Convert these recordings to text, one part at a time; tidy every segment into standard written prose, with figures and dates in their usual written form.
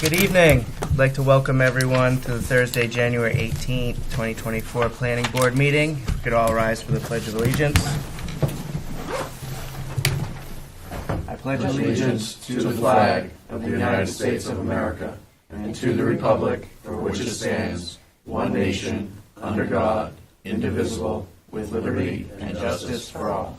Good evening. I'd like to welcome everyone to the Thursday, January 18th, 2024 Planning Board meeting. If we could all rise for the Pledge of Allegiance. I pledge Allegiance to the flag of the United States of America and to the republic for which it stands, one nation, under God, indivisible, with liberty and justice for all.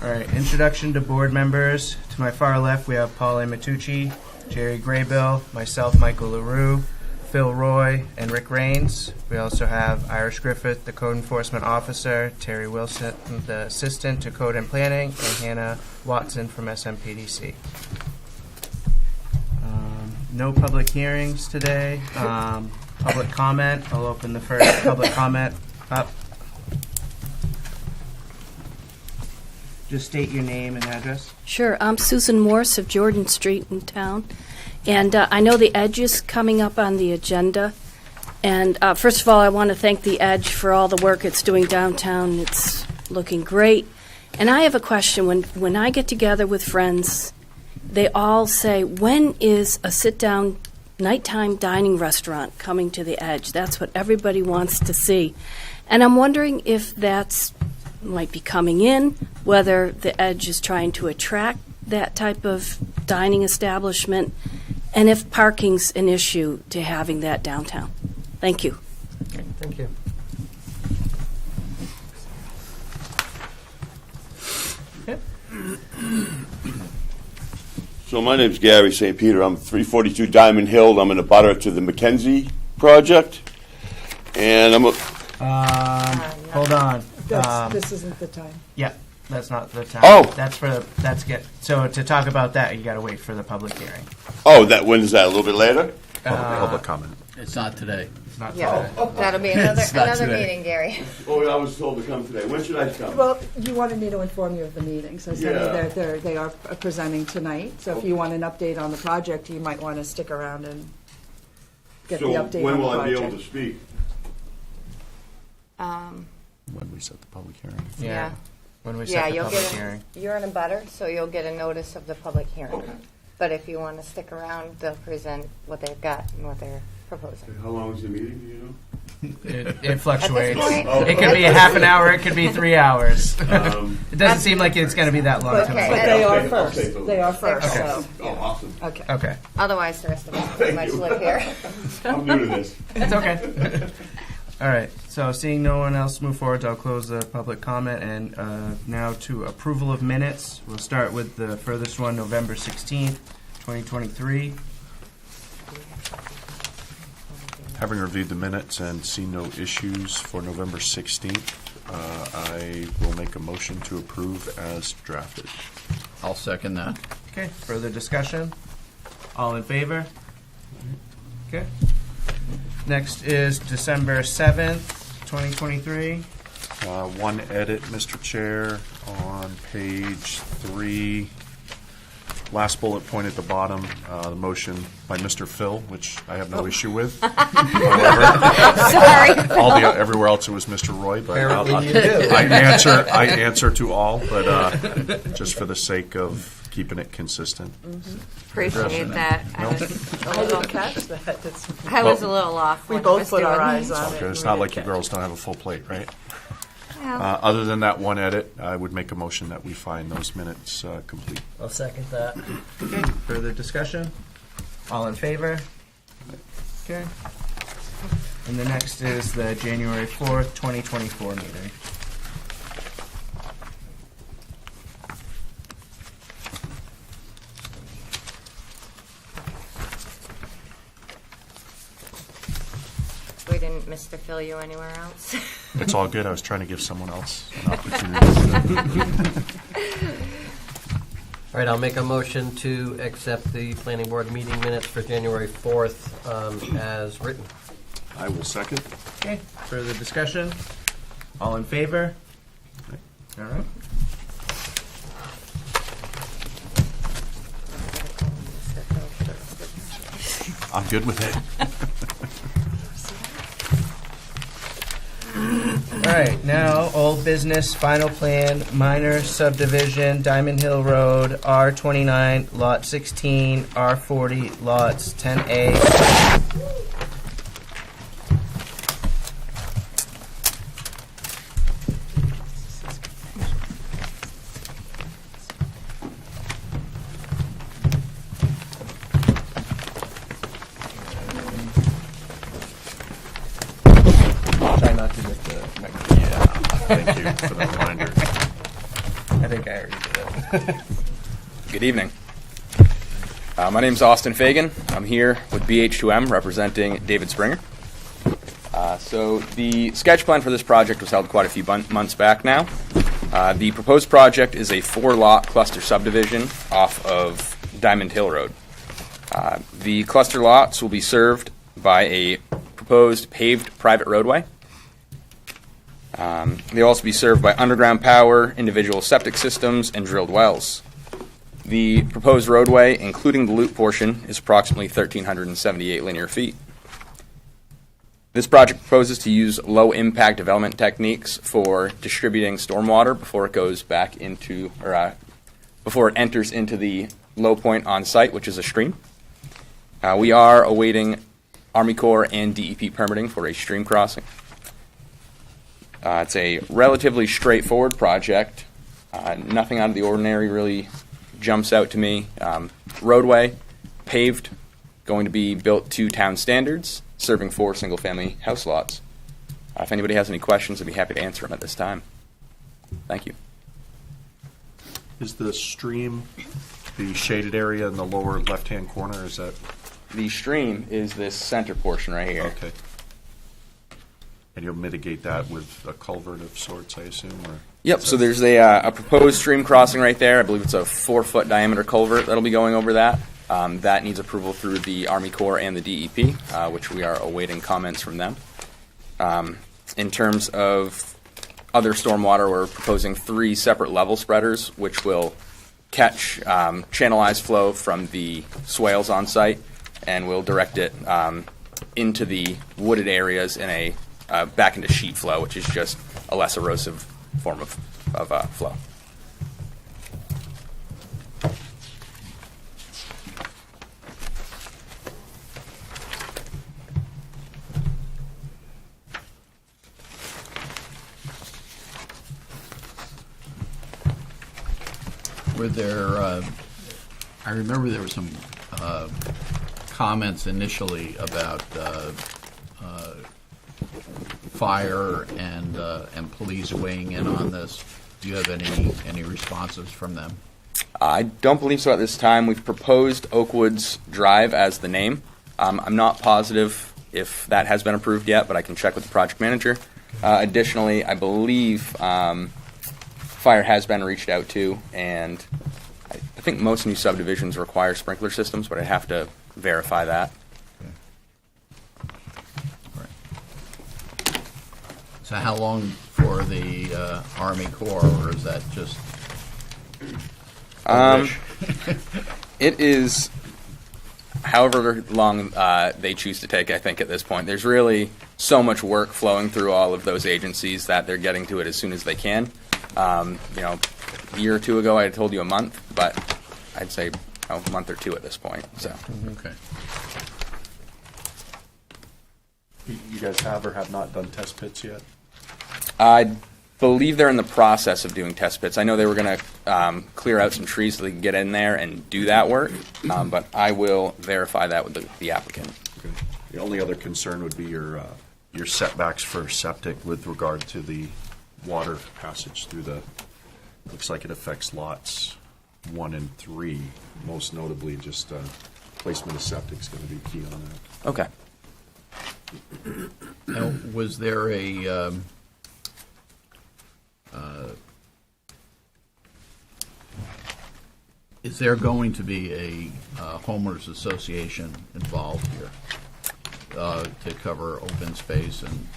All right, introduction to board members. To my far left, we have Paul A. Matucci, Jerry Graybill, myself, Michael LaRue, Phil Roy, and Rick Rains. We also have Irish Griffith, the Code Enforcement Officer, Terry Wilson, the Assistant to Code and Planning, and Hannah Watson from SMPDC. No public hearings today. Public comment. I'll open the first public comment up. Just state your name and address. Sure. I'm Susan Morse of Jordan Street in town. And I know the Edge is coming up on the agenda. And first of all, I want to thank the Edge for all the work it's doing downtown. It's looking great. And I have a question. When I get together with friends, they all say, when is a sit-down nighttime dining restaurant coming to the Edge? That's what everybody wants to see. And I'm wondering if that's might be coming in, whether the Edge is trying to attract that type of dining establishment, and if parking's an issue to having that downtown. Thank you. Okay, thank you. So my name's Gary St. Peter. I'm 342 Diamond Hill. I'm in a butter to the McKenzie project, and I'm a. Hold on. This isn't the time. Yeah, that's not the time. Oh. So to talk about that, you got to wait for the public hearing. Oh, when is that? A little bit later? Public comment. It's not today. It's not Yeah, today. that'll be It's not another today. meeting, Gary. Oh, I was told to come today. When should I come? Well, you wanted me to inform you of the meeting, so I said Yeah. they are presenting tonight. So if you want an update on the project, you might want to stick around and get the So update when on the will I be project. able to speak? When we set the public hearing. Yeah. When we Yeah, set the you'll public get hearing. you're in a butter, so you'll get a notice of the public hearing. Okay. But if you want to stick around, they'll present what they've got and what they're proposing. How long is the meeting? Do you know? It fluctuates. point- It could be a half an hour. It could be 3 hours. Um, It doesn't seem like it's going to be that long Okay. tonight. But they are I'll first. take those. They are first. Okay. So Oh, awesome! okay. Okay, Otherwise, the rest of us pretty much live here. I'm new to this. it's okay. All right. So seeing no one else move forward, I'll close the public comment and now to approval of minutes. We'll start with the furthest one, November 16th, 2023. Having reviewed the minutes and seen no issues for November 16th, I will make a motion to approve as drafted. I'll second that. Okay. Further discussion? All in favor? Okay. Next is December 7th, 2023. One edit, Mr. Chair, on page 3, last bullet point at the bottom, the motion by Mr. Phil, which I have no issue with. However, Sorry. everywhere else it was Mr. Roy, but Apparently you do. I answer to all, but just for the sake of keeping it consistent. Appreciate that. I was a I little, didn't catch that. I was a little off. We when I both was put our doing eyes it. on it. It's not like you girls don't have a full plate, right? Well, Other than that one edit, I would make a motion that we find those minutes complete. I'll second that. Okay. Further discussion? All in favor? Okay. And the next is the January 4th, 2024 meeting. we didn't Mr. Phil you anywhere else. It's all good. I was trying to give someone else an opportunity. All right, I'll make a motion to accept the planning board meeting minutes for January 4th as written. I will second. Okay. Further discussion? All in favor? All right. I'm good with it. All right, now old business, final plan, minor subdivision, Diamond Hill Road, R29, Lot 16, R40, lots 10A. Try not to get the microphone. Thank you for the reminder. I think I already did it. Good evening. My name's Austin Fagan. I'm here with BH2M representing David Springer. So the sketch plan for this project was held quite a few months back now. The proposed project is a 4-lot cluster subdivision off of Diamond Hill Road. The cluster lots will be served by a proposed paved private roadway. They'll also be served by underground power, individual septic systems, and drilled wells. The proposed roadway, including the loop portion, is approximately 1,378 linear feet. This project proposes to use low-impact development techniques for distributing stormwater before it goes back into, or before it enters into the low point on site, which is a stream. We are awaiting Army Corps and DEP permitting for a stream crossing. It's a relatively straightforward project. Nothing out of the ordinary really jumps out to me. Roadway, paved, going to be built to town standards, serving 4 single-family house lots. If anybody has any questions, I'd be happy to answer them at this time. Thank you. Is the stream the shaded area in the lower left-hand corner? Is that The stream is this center portion right here. okay? And you'll mitigate that with a culvert of sorts, I assume? Or Yep, so there's a proposed stream crossing right there. I believe it's a 4-foot diameter culvert that'll be going over that. That needs approval through the Army Corps and the DEP, which we are awaiting comments from them. In terms of other stormwater, we're proposing 3 separate level spreaders, which will catch channelized flow from the swales on site, and will direct it into the wooded areas in a back into sheet flow, which is just a less erosive form of flow. Were there, I remember there were some comments initially about fire and police weighing in on this. Do you have any responses from them? I don't believe so at this time. We've proposed Oakwoods Drive as the name. I'm not positive if that has been approved yet, but I can check with the project manager. Additionally, I believe fire has been reached out to, and I think most new subdivisions require sprinkler systems, but I have to verify that. So how long for the Army Corps, or is that just It is however long they choose to take, I think, at this point. There's really so much work flowing through all of those agencies that they're getting to it as soon as they can. A year or two ago, I had told you a month, but I'd say a month or 2 at this point. So, okay? you guys have or have not done test pits yet? I believe they're in the process of doing test pits. I know they were going to clear out some trees so they can get in there and do that work, but I will verify that with the applicant. Okay. The only other concern would be your setbacks for septic with regard to the water passage through the, looks like it affects lots 1 and 3, most notably just placement of septic is going to be key on that. Okay. Now, was there a is there going to be a homeowners association involved here to cover open space and?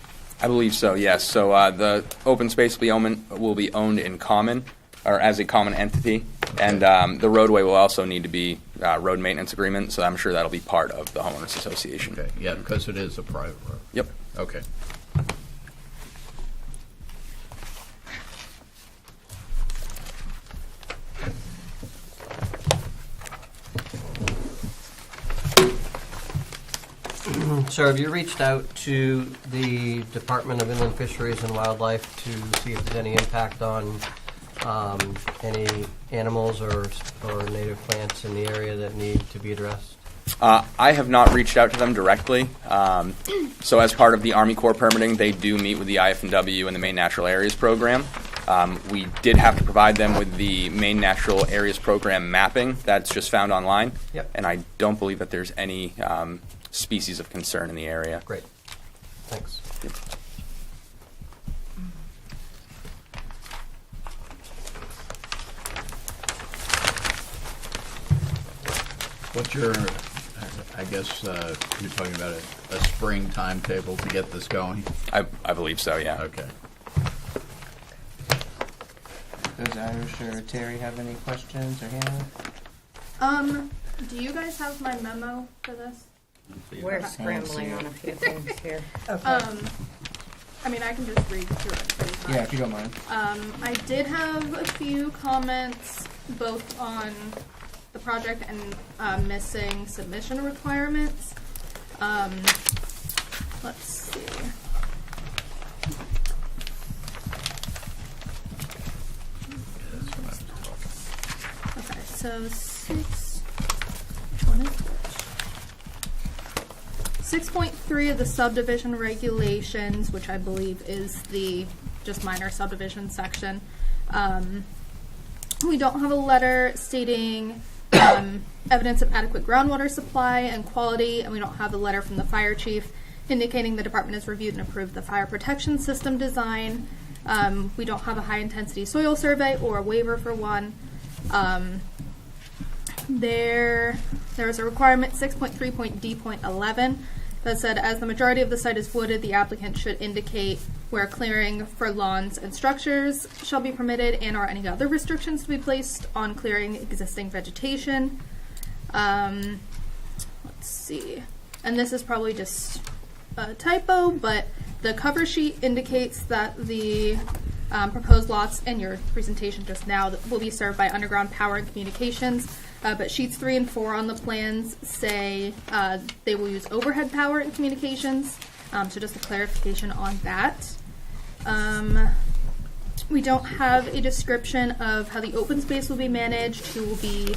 I believe so, yes. So the open space will be owned in common, or as a common entity, and the roadway will also need to be road maintenance agreement, so I'm sure that'll be part of the homeowners association. Okay, yeah, because it is a private road. Yep. Okay. So have you reached out to the Department of Inland Fisheries and Wildlife to see if there's any impact on any animals or native plants in the area that need to be addressed? I have not reached out to them directly. So as part of the Army Corps permitting, they do meet with the IF&W and the Maine Natural Areas Program. We did have to provide them with the Maine Natural Areas Program mapping that's just found online. Yep. And I don't believe that there's any species of concern in the area. Great. Thanks. What's your, I guess you're talking about a spring timetable to get this going? I believe so, yeah. Okay. Does Irish or Terry have any questions or Hannah? Do you guys have my memo for this? We're scrambling on a few things here. I mean, I can just read through it pretty much. Yeah, if you don't mind. I did have a few comments both on the project and missing submission requirements. Let's see. Okay, so 6.3 of the subdivision regulations, which I believe is the just minor subdivision section. We don't have a letter stating evidence of adequate groundwater supply and quality, and we don't have a letter from the fire chief indicating the department has reviewed and approved the fire protection system design. We don't have a high-intensity soil survey or a waiver for one. There is a requirement, 6.3.D.11, that said, as the majority of the site is wooded, the applicant should indicate where clearing for lawns and structures shall be permitted and or any other restrictions to be placed on clearing existing vegetation. Let's see. And this is probably just a typo, but the cover sheet indicates that the proposed lots in your presentation just now will be served by underground power and communications. But sheets 3 and 4 on the plans say they will use overhead power and communications. So just a clarification on that. We don't have a description of how the open space will be managed, who will be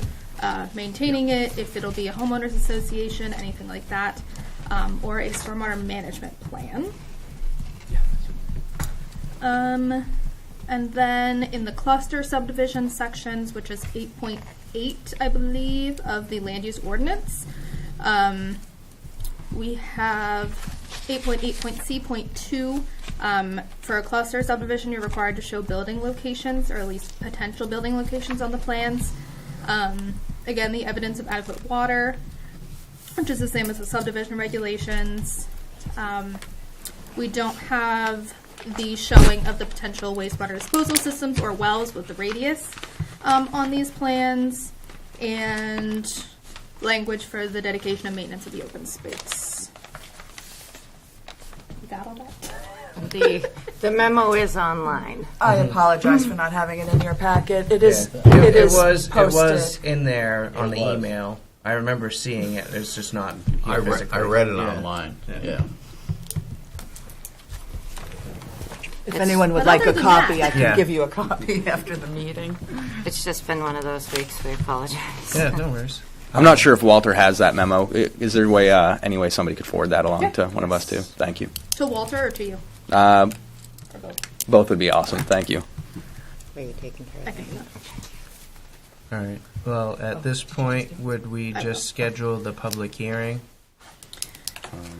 maintaining it, if it'll be a homeowners association, anything like that, or a stormwater management plan. And then in the cluster subdivision sections, which is 8.8, I believe, of the land use ordinance, we have 8.8.C.2. For a cluster subdivision, you're required to show building locations, or at least potential building locations on the plans. Again, the evidence of adequate water, which is the same as the subdivision regulations. We don't have the showing of the potential wastewater disposal systems or wells with the radius on these plans, and language for the dedication and maintenance of the open space. You got all that? The memo is online. I apologize for not having it in your packet. It is. Yeah. It is It posted. was in there on the was. email. I remember seeing it. It's just not I here read physically. it Yeah. online. Yeah. If anyone would But like a other than copy, that- I can Yeah. give you a copy after the meeting. It's just been one of those weeks. We apologize. Yeah, no worries. I'm not sure if Walter has that memo. Is there a way, any way somebody could forward that along to one of us too? Thank you. To Walter or to you? Both would be awesome. Thank you. Were you taking care I of think that? not. All right. Well, at this point, would we just schedule the public hearing?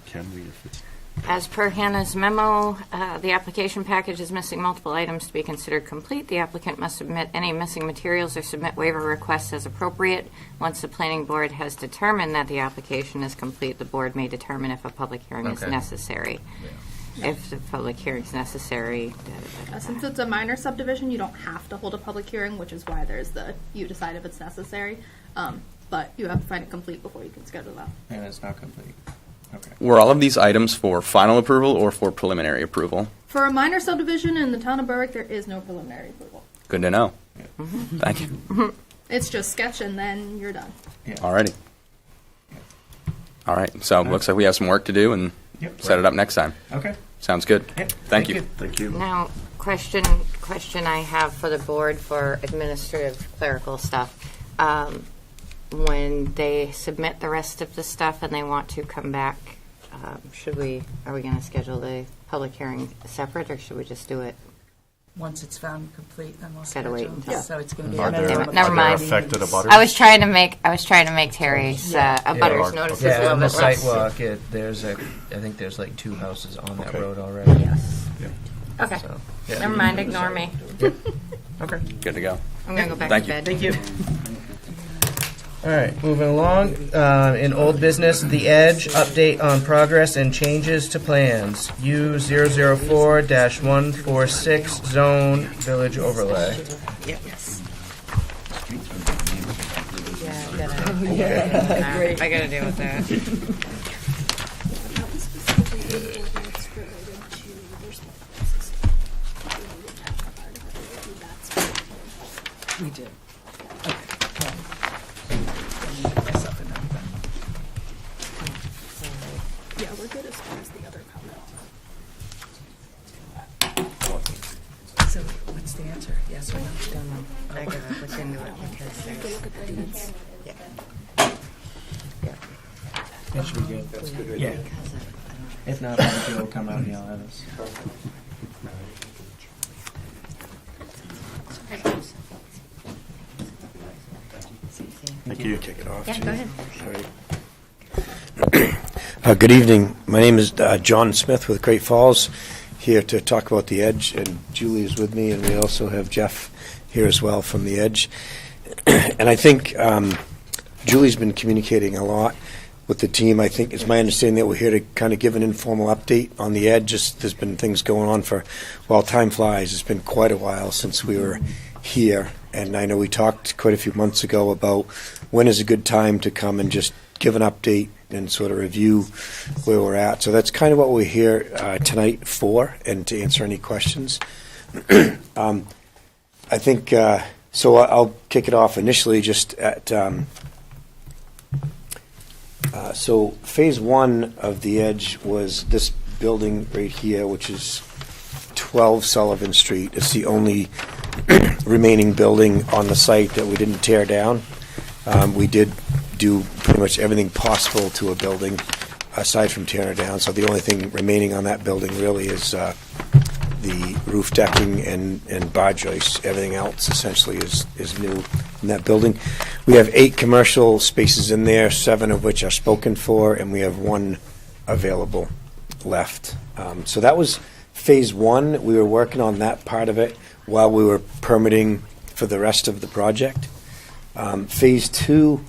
Can we, if it's As per Hannah's memo, the application package is missing multiple items to be considered complete. The applicant must submit any missing materials or submit waiver requests as appropriate. Once the planning board has determined that the application is complete, the board may determine if a public hearing is Okay. necessary. If the public hearing is necessary. Since it's a minor subdivision, you don't have to hold a public hearing, which is why there's you decide if it's necessary. But you have to find it complete before you can schedule that. And it's not complete. Okay. Were all of these items for final approval or for preliminary approval? For a minor subdivision in the town of Berwick, there is no preliminary approval. Good to know. Thank you. It's just sketch and then you're done. Alrighty. All right, so looks like we have some work to do and Yep. set it up next time. Okay. Sounds good. Yep. Thank you. Thank you. Now, question I have for the board for administrative clerical stuff. When they submit the rest of the stuff and they want to come back, are we going to schedule the public hearing separate, or should we just do it? Once it's found complete, then we'll Gotta schedule. wait until- So it's going to be Are amended there, on the Never are mind. there affected abutters? I was trying to make Terry's abutters notices a Yeah, little on the bit less. sidewalk, I think there's like 2 houses on that road already. Yes. Yeah. Okay. So, yeah. Never mind. Ignore me. Okay. Good to go. I'm going to go back Thank to you. bed. Thank you. All right, moving along. In old business, The Edge, update on progress and changes to plans. U004-146 zone village overlay. I got to deal with that. We did. Okay. Myself and everything. Yeah, we're good as far as the other comment. So what's the answer? Yes or no? Don't know. I got to look into it because there's... That should be good. That's good. Yeah. If not, Joe will come out and yell at us. Thank you. Kick it off. Yeah, go ahead. Good evening. My name is John Smith with Great Falls, here to talk about The Edge, and Julie is with me, and we also have Jeff here as well from The Edge. And I think Julie's been communicating a lot with the team. I think it's my understanding that we're here to kind of give an informal update on The Edge. Just there's been things going on for, well, time flies. It's been quite a while since we were here, and I know we talked quite a few months ago about when is a good time to come and just give an update and sort of review where we're at. So that's kind of what we're here tonight for, and to answer any questions. I think, so I'll kick it off initially just at, so phase 1 of The Edge was this building right here, which is 12 Sullivan Street. It's the only remaining building on the site that we didn't tear down. We did do pretty much everything possible to a building aside from tearing it down. So the only thing remaining on that building really is the roof decking and bar joists. Everything else essentially is new in that building. We have 8 commercial spaces in there, 7 of which are spoken for, and we have 1 available left. So that was phase 1. We were working on that part of it while we were permitting for the rest of the project. Phase 2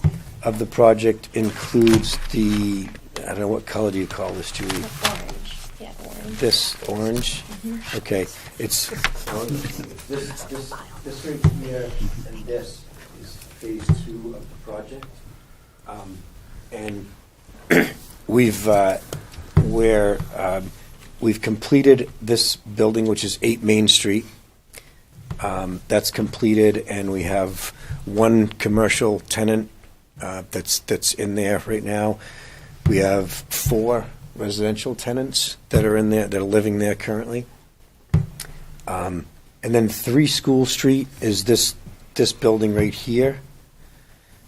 of the project includes the, I don't know, what color do you call this, Julie? Orange. Yeah, orange. This orange? Okay. It's this right here and this is phase 2 of the project. And we've completed this building, which is 8 Main Street. That's completed, and we have 1 commercial tenant that's in there right now. We have 4 residential tenants that are in there, that are living there currently. And then 3 School Street is this building right here,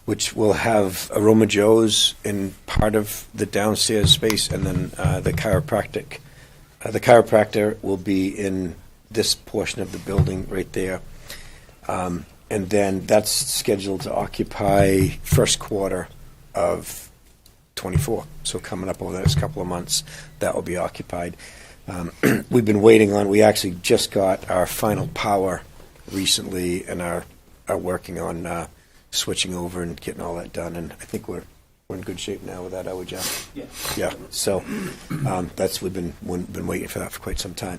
which will have Aroma Joe's in part of the downstairs space, and then the chiropractic. The chiropractor will be in this portion of the building right there. And then that's scheduled to occupy first quarter of 24. So coming up over the next couple of months, that will be occupied. We've been waiting on, we actually just got our final power recently and are working on switching over and getting all that done. And I think we're in good shape now with that, are we, Jeff? Yeah. Yeah. So we've been waiting for that for quite some time.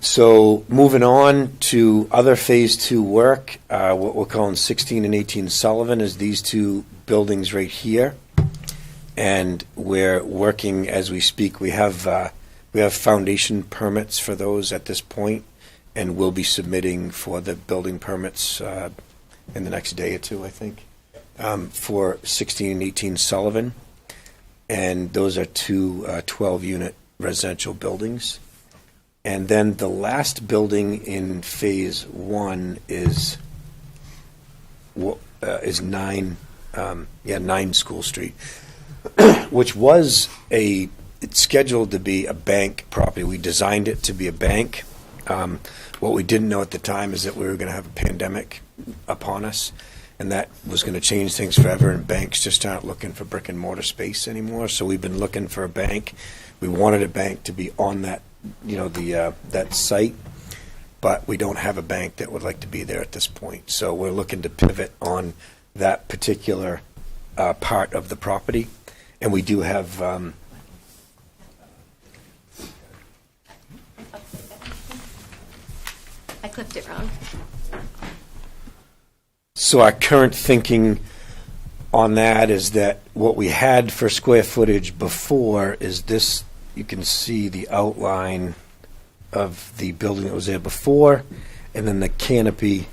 So moving on to other phase 2 work, what we're calling 16 and 18 Sullivan is these 2 buildings right here, and we're working as we speak. We have foundation permits for those at this point, and we'll be submitting for the building permits in the next day or 2, I think, for 16 and 18 Sullivan. and those are two 12-unit residential buildings. And then the last building in Phase 1 is 9 School Street, which was it's scheduled to be a bank property. We designed it to be a bank. What we didn't know at the time is that we were going to have a pandemic upon us, and that was going to change things forever, and banks just aren't looking for brick and mortar space anymore. So we've been looking for a bank. We wanted a bank to be on that, that site, but we don't have a bank that would like to be there at this point. So we're looking to pivot on that particular part of the property, and we do have I clipped it wrong. So our current thinking on that is that what we had for square footage before is this. You can see the outline of the building that was there before, and then the canopy.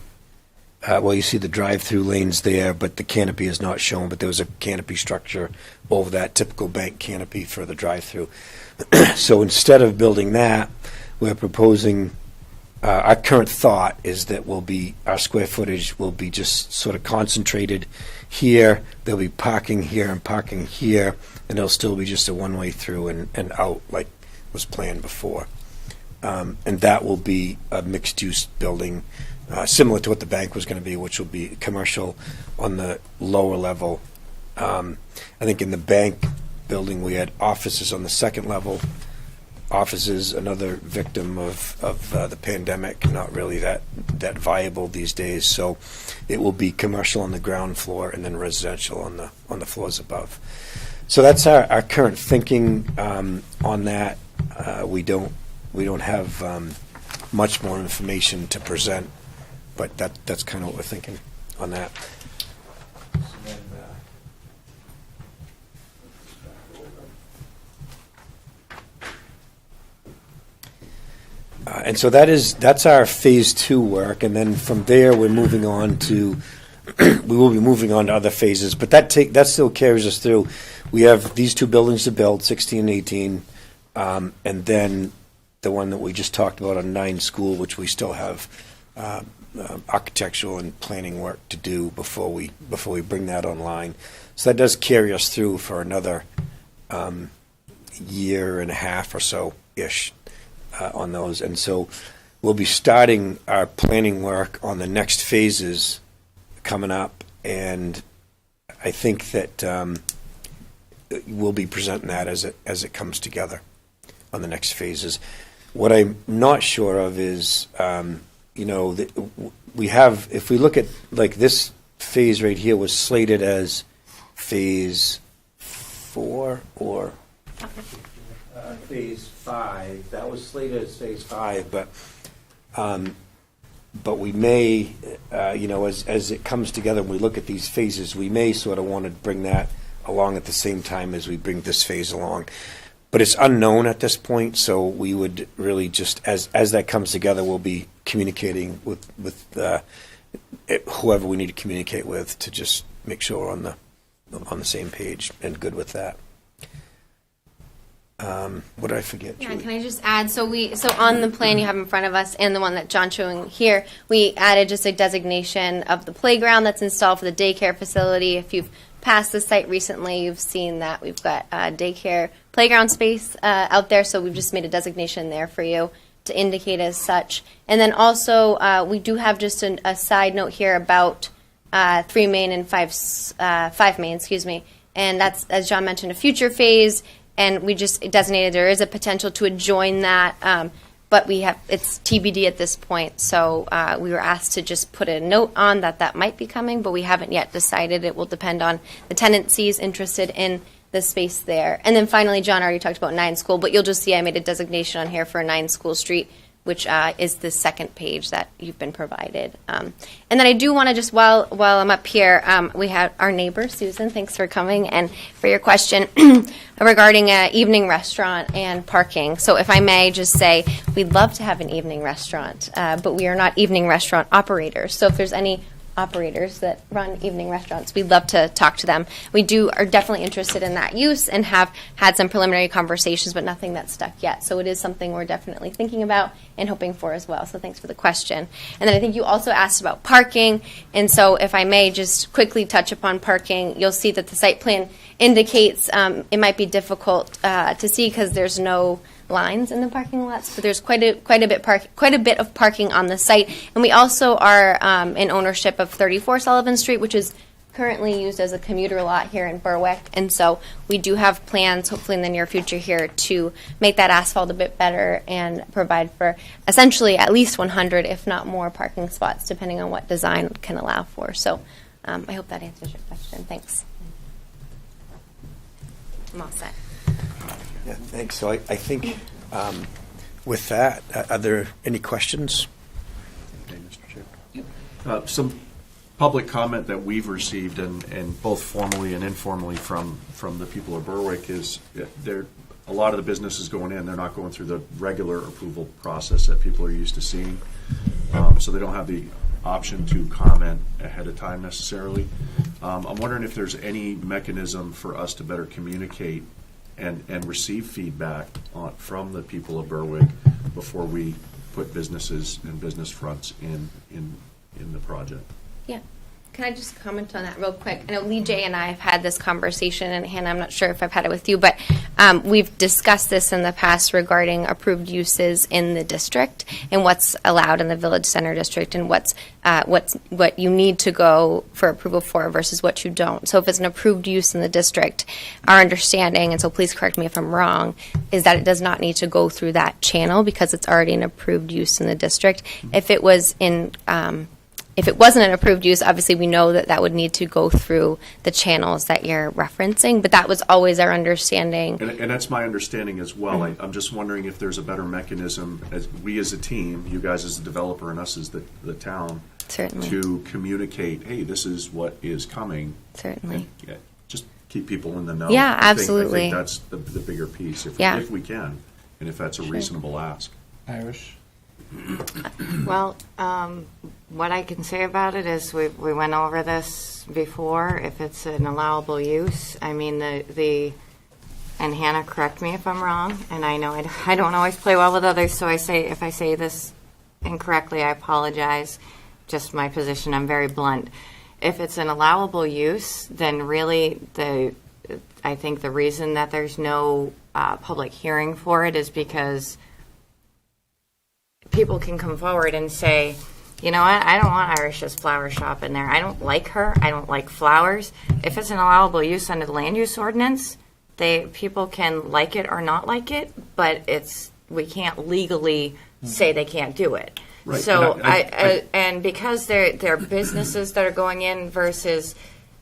You see the drive-through lanes there, but the canopy is not shown, but there was a canopy structure over that typical bank canopy for the drive-through. So instead of building that, we're proposing. Our current thought is that our square footage will be just sort of concentrated here. There'll be parking here and parking here, and it'll still be just a one-way through and out like was planned before. And that will be a mixed-use building, similar to what the bank was going to be, which will be commercial on the lower level. I think in the bank building we had offices on the second level. Offices, another victim of the pandemic, not really that viable these days. So it will be commercial on the ground floor and then residential on the floors above. So that's our current thinking on that. We don't have much more information to present, but that's kind of what we're thinking on that. And so that's our phase 2 work, and then from there we're moving on to we will be moving on to other phases, but that still carries us through. We have these 2 buildings to build, 16 and 18, and then the one that we just talked about on 9 School, which we still have architectural and planning work to do before we bring that online. So that does carry us through for another year and a half or so ish. On those, and so we'll be starting our planning work on the next phases coming up, and I think that we'll be presenting that as it comes together on the next phases. What I'm not sure of is, we have, if we look at like this phase right here was slated as phase 4 or phase 5. That was slated as phase 5, but we may, as it comes together and we look at these phases, we may sort of want to bring that along at the same time as we bring this phase along. But it's unknown at this point, so we would really just, as that comes together, we'll be communicating with whoever we need to communicate with to just make sure we're on the same page and good with that. What did I forget? Yeah, Julie? can I just add? So on the plan you have in front of us and the one that John's showing here, we added just a designation of the playground that's installed for the daycare facility. If you've passed the site recently, you've seen that we've got daycare playground space out there. So we've just made a designation there for you to indicate as such. And then also we do have just a side note here about 3 Main and 5 Main, excuse me. And that's, as John mentioned, a future phase. And we just designated there is a potential to adjoin that, but it's TBD at this point. So we were asked to just put a note on that might be coming, but we haven't yet decided. It will depend on the tenancies interested in the space there. And then finally, John already talked about 9 School, but you'll just see I made a designation on here for 9 School Street, which is the second page that you've been provided. And then I do want to just, while I'm up here, we have our neighbor, Susan. Thanks for coming and for your question regarding an evening restaurant and parking. So if I may just say, we'd love to have an evening restaurant, but we are not evening restaurant operators. So if there's any operators that run evening restaurants. We'd love to talk to them. We are definitely interested in that use and have had some preliminary conversations, but nothing that's stuck yet. So it is something we're definitely thinking about and hoping for as well. So thanks for the question. And then I think you also asked about parking. And so if I may just quickly touch upon parking, you'll see that the site plan indicates it might be difficult to see because there's no lines in the parking lots, but there's quite a bit of parking on the site. And we also are in ownership of 34 Sullivan Street, which is currently used as a commuter lot here in Berwick. And so we do have plans, hopefully in the near future here, to make that asphalt a bit better and provide for essentially at least 100, if not more, parking spots, depending on what design can allow for. So I hope that answers your question. Thanks. I'm all set. Yeah, thanks. So I think with that, are there any questions? Okay, Mr. Chair. Some public comment that we've received, and both formally and informally from the people of Berwick, is a lot of the businesses going in, they're not going through the regular approval process that people are used to seeing. So they don't have the option to comment ahead of time necessarily. I'm wondering if there's any mechanism for us to better communicate and receive feedback from the people of Berwick before we put businesses and business fronts in the project. Yeah. Can I just comment on that real quick? I know Lee J and I have had this conversation, and Hannah, I'm not sure if I've had it with you, but we've discussed this in the past regarding approved uses in the district and what's allowed in the Village Center District and what you need to go for approval for versus what you don't. So if it's an approved use in the district, our understanding, and so please correct me if I'm wrong, is that it does not need to go through that channel because it's already an approved use in the district. If it was if it wasn't an approved use, obviously we know that would need to go through the channels that you're referencing, but that was always our understanding. And that's my understanding as well. I'm just wondering if there's a better mechanism, as we as a team, you guys as the developer and us as the town, Certainly. to communicate, hey, this is what is coming. Certainly. And, just keep people in the know. Yeah, I absolutely. think that's the bigger piece, if we can, and if that's a reasonable ask. Irish. Well, what I can say about it is we went over this before. If it's an allowable use, I mean, and Hannah, correct me if I'm wrong, and I know I don't always play well with others, so if I say this incorrectly, I apologize. Just my position, I'm very blunt. If it's an allowable use, then really I think the reason that there's no public hearing for it is because people can come forward and say, you know what, I don't want Irish's flower shop in there. I don't like her. I don't like flowers. If it's an allowable use under the land use ordinance, people can like it or not like it, but we can't legally say they can't do it. Right. So and because they're businesses that are going in versus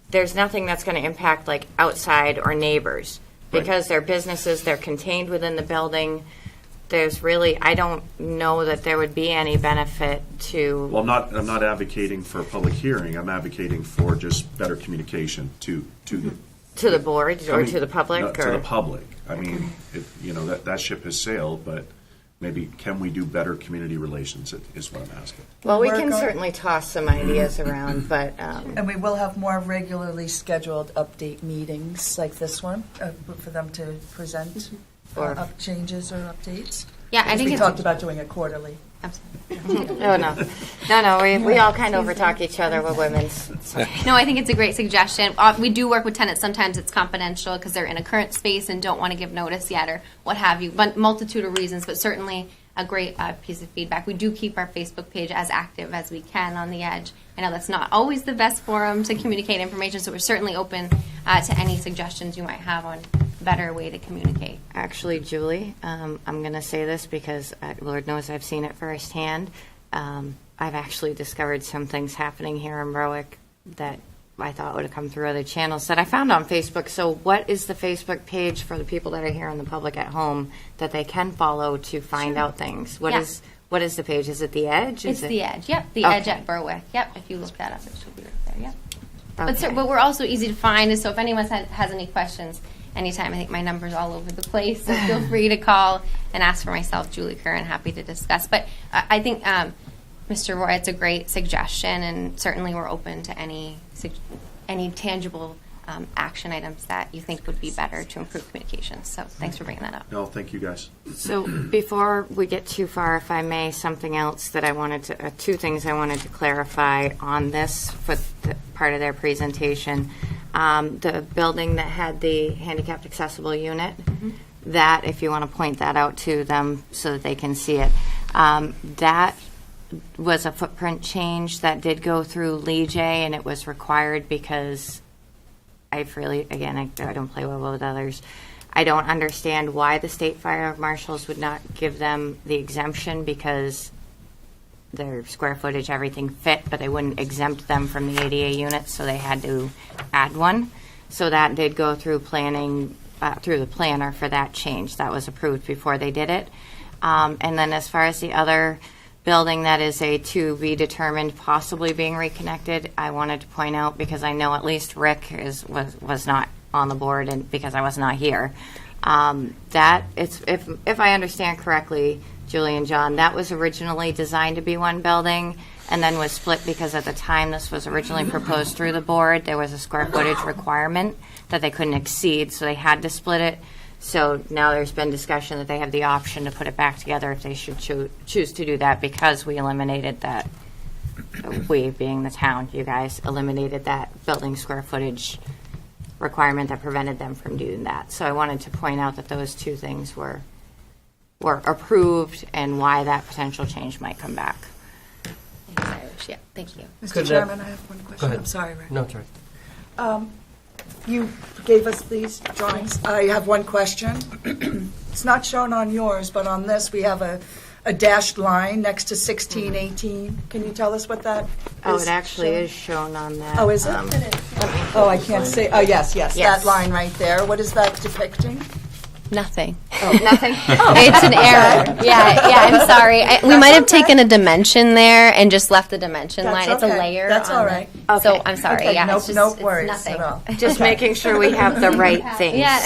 there's nothing that's going to impact like outside or neighbors because they're businesses, they're contained within the building. I don't know that there would be any benefit to. Well, I'm not advocating for a public hearing. I'm advocating for just better communication to the board or to the public. No, to the public. I mean, that ship has sailed, but maybe can we do better community relations? Is what I'm asking. Well, we can certainly toss some ideas around, but and we will have more regularly scheduled update meetings like this one for them to present. Or changes or updates? Yeah, I think we talked about doing it quarterly. Absolutely. No. We all kind of overtalk each other. We're women. So. No, I think it's a great suggestion. We do work with tenants. Sometimes it's confidential because they're in a current space and don't want to give notice yet or what have you. But multitude of reasons, but certainly a great piece of feedback. We do keep our Facebook page as active as we can on the Edge. I know that's not always the best forum to communicate information, so we're certainly open to any suggestions you might have on a better way to communicate. Actually, Julie, I'm going to say this because Lord knows I've seen it firsthand. I've actually discovered some things happening here in Berwick that I thought would have come through other channels that I found on Facebook. So what is the Facebook page for the people that are here and the public at home that they can follow to find out things? What is the page? Is it The Edge? It's The Edge. Yep, The Edge at Berwick. Yep, if you look that up, it should be right there. Yep. Okay. But we're also easy to find, so if anyone has any questions anytime, I think my number's all over the place, so feel free to call and ask for myself, Julie Curran, happy to discuss. But I think Mr. Roy, it's a great suggestion, and certainly we're open to any tangible action items that you think would be better to improve communications. So thanks for bringing that up. No, thank you, guys. So before we get too far, if I may, something else that I wanted to, two things I wanted to clarify on this for the part of their presentation. The building that had the handicapped accessible unit, that, if you want to point that out to them so that they can see it, that was a footprint change that did go through Lee J, and it was required because I don't play well with others. I don't understand why the state fire marshals would not give them the exemption, because their square footage, everything fit, but they wouldn't exempt them from the ADA units, so they had to add one. So that did go through planning, through the planner for that change. That was approved before they did it. And then as far as the other building that is a to be determined possibly being reconnected, I wanted to point out, because I know at least Rick was not on the board, and because I was not here, that it's, if I understand correctly, Julie and John, that was originally designed to be one building and then was split because at the time this was originally proposed through the board, there was a square footage requirement that they couldn't exceed, so they had to split it. So now there's been discussion that they have the option to put it back together if they should choose to do that, because we eliminated that, we being the town, you guys eliminated that building square footage requirement that prevented them from doing that. So I wanted to point out that those two things were approved and why that potential change might come back. Yeah, thank you. Mr. Chairman, I have one question. Go ahead. I'm sorry, Rick. No, sorry. You gave us these drawings. I have one question. It's not shown on yours, but on this, we have a dashed line next to 1618. Can you tell us what that is? Oh, it actually is shown on that. Oh, is it? Oh, I can't see. Oh, yes, that line right there. What is that depicting? Nothing. Oh, nothing? It's an error. Yeah, I'm sorry. We might have taken a dimension there and just left the dimension That's line. It's a okay. layer. That's on all the- right. So I'm sorry. Okay, Yeah, no, it's just, no it's worries nothing. at all. Just making sure we have the right things. Yeah.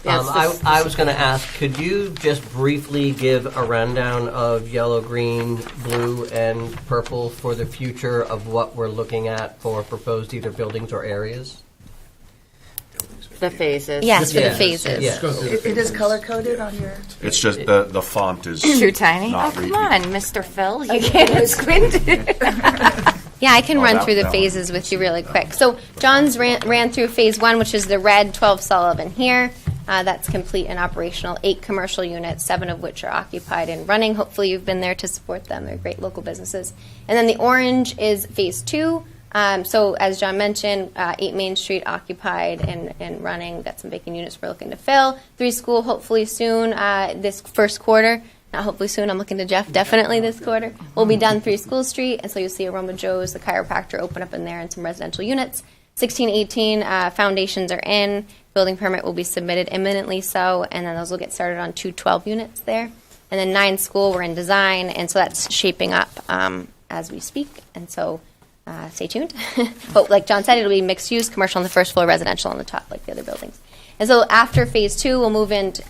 I was going to ask, could you just briefly give a rundown of yellow, green, blue, and purple for the future of what we're looking at for proposed either buildings or areas? The phases. Yes, for the Yes, phases. yes. It is color-coded on your... It's just the font is Too tiny? not Oh, reading. come on, Mr. Phil. You can't squint. Yeah, I can run that- through the that one. phases with you really quick. So John's ran through phase 1, which is the red 12 Sullivan here. That's complete and operational. 8 commercial units, 7 of which are occupied and running. Hopefully you've been there to support them. They're great local businesses. And then the orange is phase 2. So as John mentioned, 8 Main Street occupied and running. We've got some vacant units we're looking to fill. 3 School hopefully soon, this first quarter. Not hopefully soon, I'm looking to Jeff, definitely this quarter. We'll be done 3 School Street, and so you'll see Aroma Joe's, the chiropractor, open up in there, and some residential units. 1618, foundations are in. Building permit will be submitted imminently so, and then those will get started on 212 units there. And then 9 School, we're in design, and so that's shaping up as we speak, and so stay tuned. But like John said, it'll be mixed use, commercial on the first floor, residential on the top, like the other buildings. And so after phase 2, we'll move into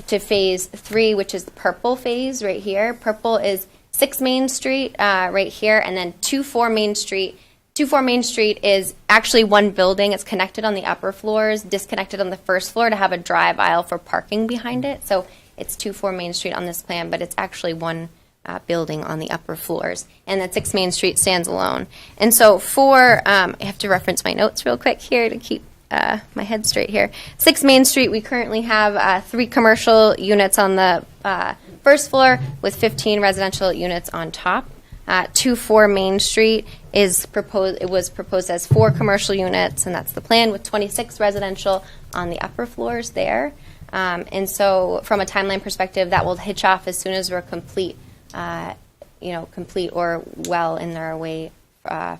to phase 3, which is the purple phase right here. Purple is 6 Main Street right here, and then 24 Main Street. 24 Main Street is actually one building. It's connected on the upper floors, disconnected on the first floor to have a drive aisle for parking behind it. So it's 24 Main Street on this plan, but it's actually one building on the upper floors. And then 6 Main Street stands alone. And so I have to reference my notes real quick here to keep my head straight here. 6 Main Street, we currently have 3 commercial units on the first floor with 15 residential units on top. 24 Main Street is proposed. It was proposed as 4 commercial units, and that's the plan, with 26 residential on the upper floors there. And so, from a timeline perspective, that will hitch off as soon as we're complete, complete or well in our way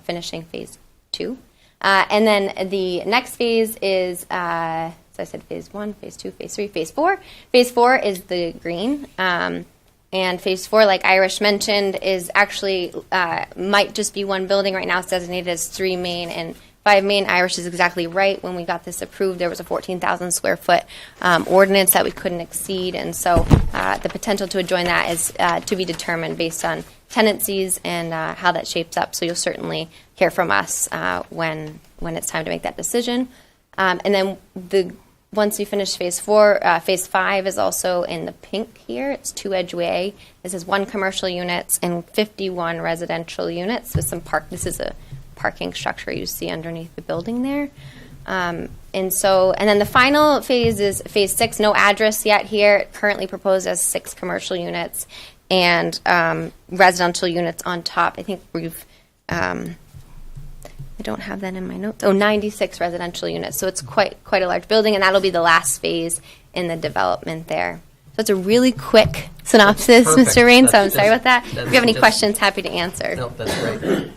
finishing phase 2. And then the next phase is, so I said phase 1, phase 2, phase 3, phase 4. Phase 4 is the green. And phase 4, like Irish mentioned, is actually might just be one building. Right now it's designated as 3 Main and 5 Main, Irish is exactly right. When we got this approved, there was a 14,000 square foot ordinance that we couldn't exceed, and so the potential to join that is to be determined based on tenancies and how that shapes up. So you'll certainly hear from us when it's time to make that decision. And then once we finish phase 4, phase 5 is also in the pink here. It's 2 Edgeway. This is 1 commercial units and 51 residential units with some This is a parking structure you see underneath the building there. And then the final phase is phase 6. No address yet here. Currently proposed as 6 commercial units and residential units on top. I think we've. I don't have that in my notes. 96 residential units. So it's quite a large building, and that'll be the last phase in the development there. So it's a really quick synopsis, Perfect. Mr. Rain, so I'm That's- sorry about that. If that's- you have any that's- questions, happy to answer. No, that's great.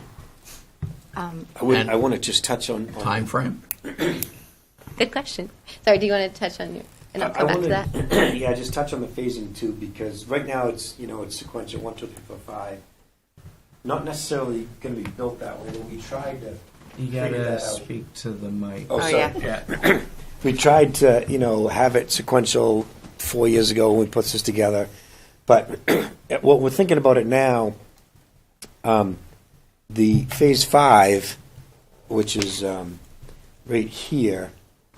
I want to just touch on Time frame? Good question. Sorry, do you want to touch on and I'll come back to that? Yeah, just touch on the phasing too, because right now it's sequential 1, 2, 3, 4, 5. Not necessarily going to be built that way, but we tried to. You figure gotta that out. speak to the mic. Oh, sorry. Yeah. We tried to, have it sequential 4 years ago when we put this together. But what we're thinking about it now, the phase 5, which is right here,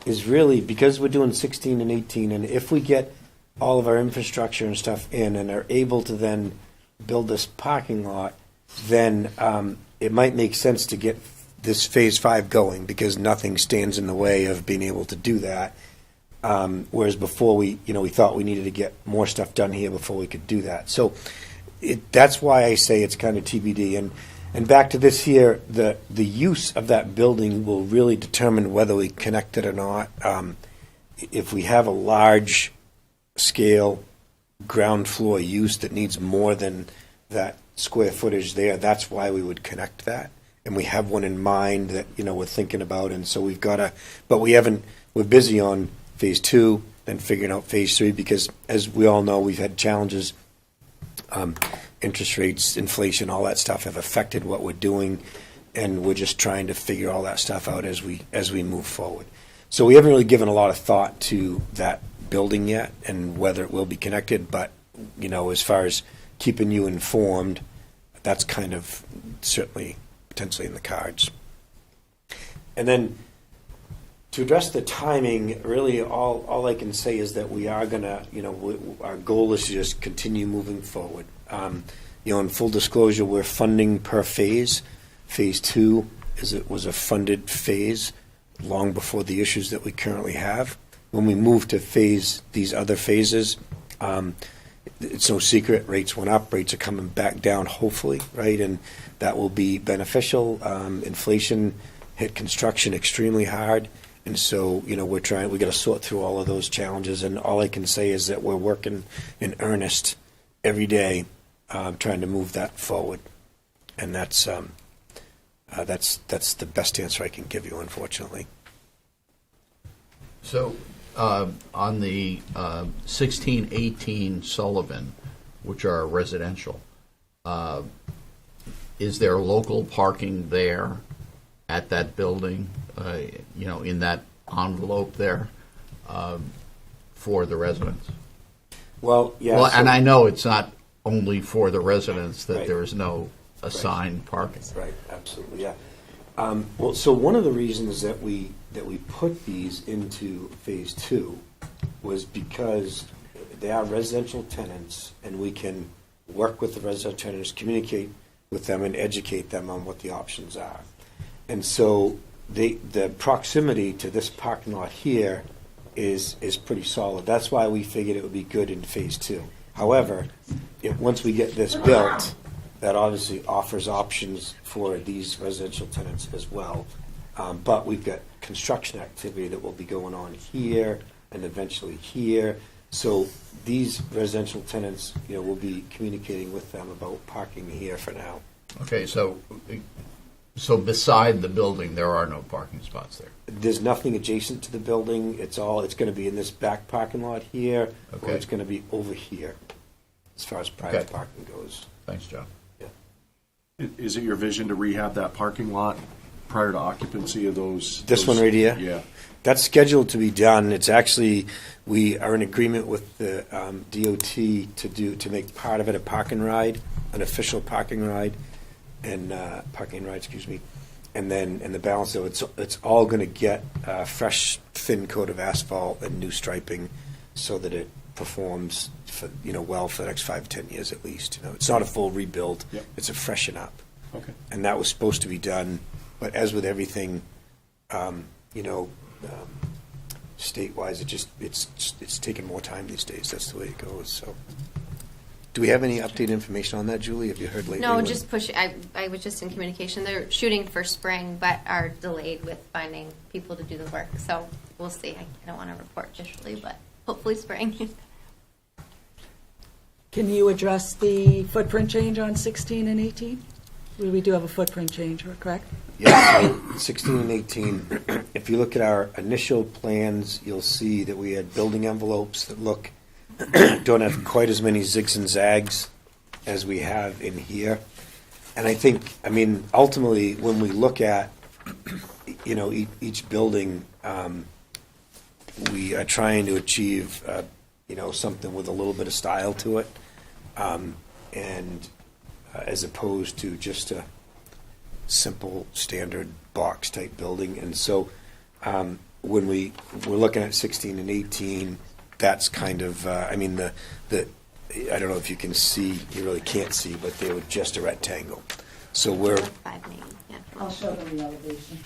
is really because we're doing 16 and 18, and if we get all of our infrastructure and stuff in and are able to then build this parking lot, then it might make sense to get this phase 5 going because nothing stands in the way of being able to do that. Whereas before we thought we needed to get more stuff done here before we could do that. So that's why I say it's kind of TBD. And back to this here, the use of that building will really determine whether we connect it or not. If we have a large scale ground floor use that needs more than that square footage there, that's why we would connect that. And we have one in mind that we're thinking about, and so we've got to. But we're busy on phase 2, then figuring out phase 3 because, as we all know, we've had challenges. Interest rates, inflation, all that stuff have affected what we're doing, and we're just trying to figure all that stuff out as we move forward. So we haven't really given a lot of thought to that building yet and whether it will be connected. But as far as keeping you informed, that's kind of certainly potentially in the cards. And then to address the timing, really all I can say is that we are going to, our goal is to just continue moving forward. In full disclosure, we're funding per phase. Phase 2 was a funded phase long before the issues that we currently have. When we move to these other phases, it's no secret, rates went up, rates are coming back down, hopefully, right? And that will be beneficial. Inflation hit construction extremely hard. And so, we got to sort through all of those challenges. And all I can say is that we're working in earnest every day, trying to move that forward. And that's the best answer I can give you, unfortunately. So, on the 16, 18 Sullivan, which are residential, is there local parking there at that building, in that envelope there, for the residents? Well, yeah. Well, so- and I know it's not only for the residents that Right. there is no assigned parking. Right, absolutely, yeah. Well, so one of the reasons that we put these into phase 2 was because they are residential tenants, and we can work with the residential tenants, communicate with them, and educate them on what the options are. And so the proximity to this parking lot here is pretty solid. That's why we figured it would be good in phase 2. However, once we get this built, that obviously offers options for these residential tenants as well. But we've got construction activity that will be going on here and eventually here. So these residential tenants, we'll be communicating with them about parking here for now. Okay, so beside the building, there are no parking spots there? There's nothing adjacent to the building. It's going to be in this back parking lot here, or Okay. it's going to be over here, as far as private Okay. parking goes. Thanks, John. Is it your vision to rehab that parking lot prior to occupancy of those? This one right here? Yeah. That's scheduled to be done. It's actually, we are in agreement with the DOT to make part of it a parking ride, an official parking ride, and excuse me. And the balance of it's all going to get a fresh, thin coat of asphalt and new striping so that it performs well for the next 5-10 years at least. It's not a full rebuild. Yep. It's a freshen up. Okay. And that was supposed to be done, but as with everything, state-wise, it's taking more time these days. That's the way it goes. So, do we have any updated information on that, Julie? Have you heard lately? No, just push. I was just in communication. They're shooting for spring, but are delayed with finding people to do the work. So we'll see. I don't want to report officially, but hopefully spring. Can you address the footprint change on 16 and 18? We do have a footprint change, correct? Yeah, so 16 and 18, if you look at our initial plans, you'll see that we had building envelopes that don't have quite as many zigs and zags as we have in here. And I think, ultimately, when we look at, each building, we are trying to achieve, something with a little bit of style to it. As opposed to just a simple standard box type building. And so when we're looking at 16 and 18, that's kind of, I don't know if you can see, you really can't see, but they were just a rectangle. So we're, 5 maybe. Yeah. I'll show them the elevation.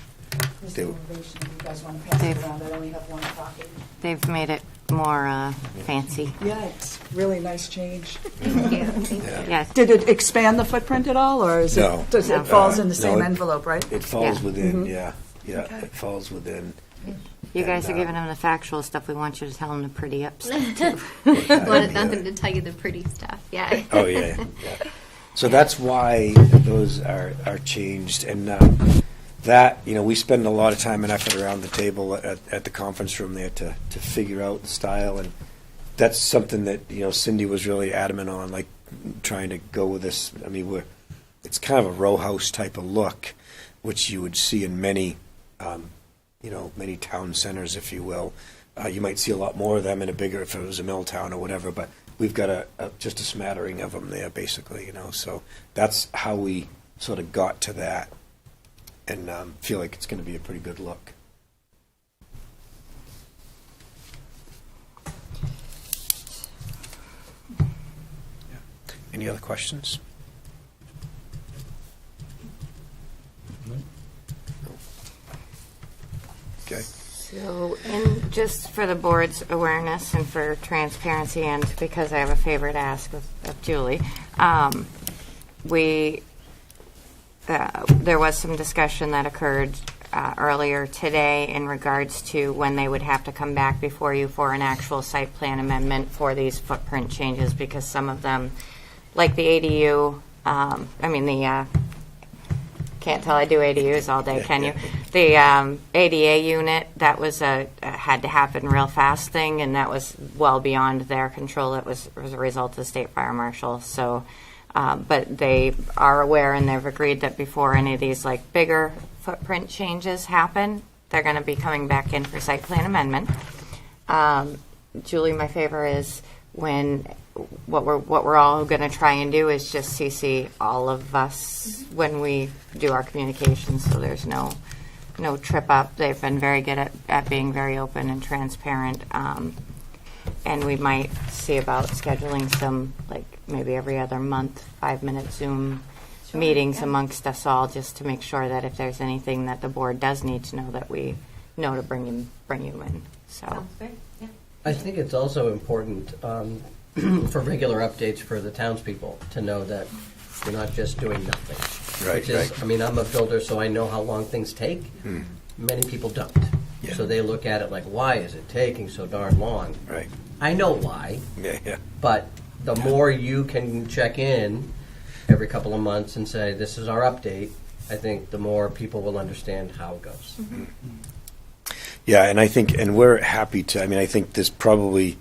Here's They- the elevation. If you guys want to pass it around, I only have one copy. They've made it more fancy. Yeah, it's really nice change. Thank you. Thank you. Yes. Did it expand the footprint at all, or is No. it, does No. it falls in the No, same it- envelope, right? it falls Yeah. within, Mm-hmm. it falls within. You guys And, are giving them the factual stuff. We want you to tell them the pretty up stuff. Wanted them to tell you the pretty stuff. Yeah. Oh, yeah. So that's why those are changed. And that, we spend a lot of time and effort around the table at the conference room there to figure out the style. And that's something that, Cindy was really adamant on, like trying to go with this. It's kind of a row house type of look, which you would see in many, many town centers, if you will. You might see a lot more of them in if it was a mill town or whatever, but we've got just a smattering of them there, basically, So that's how we sort of got to that, and feel like it's going to be a pretty good look. Any other questions? Okay. So, and just for the board's awareness and for transparency, and because I have a favorite ask of Julie, there was some discussion that occurred earlier today in regards to when they would have to come back before you for an actual site plan amendment for these footprint changes, because some of them, like the ADU, can't tell I do ADUs all day, can you? The ADA unit, that was a had to happen real fast thing, and that was well beyond their control. It was a result of the state fire marshal. So, but they are aware and they've agreed that before any of these like bigger footprint changes happen, they're going to be coming back in for site plan amendment. Julie, my favor is when what we're all going to try and do is just CC all of us when we do our communications, so there's no trip up. They've been very good at being very open and transparent, and we might see about scheduling some, like maybe every other month, 5-minute Zoom meetings amongst us all, just to make sure that if there's anything that the board does need to know, that we know to bring you in. So. I think it's also important for regular updates for the townspeople to know that you're not just doing nothing. Right, Which is, I'm a builder, so I know how long things take. Many people don't. Yeah. So they look at it like, why is it taking so darn long? Right. I know why, Yeah. but the more you can check in every couple of months and say, this is our update, I think the more people will understand how it goes. Yeah, and I think, and we're happy to, I think this probably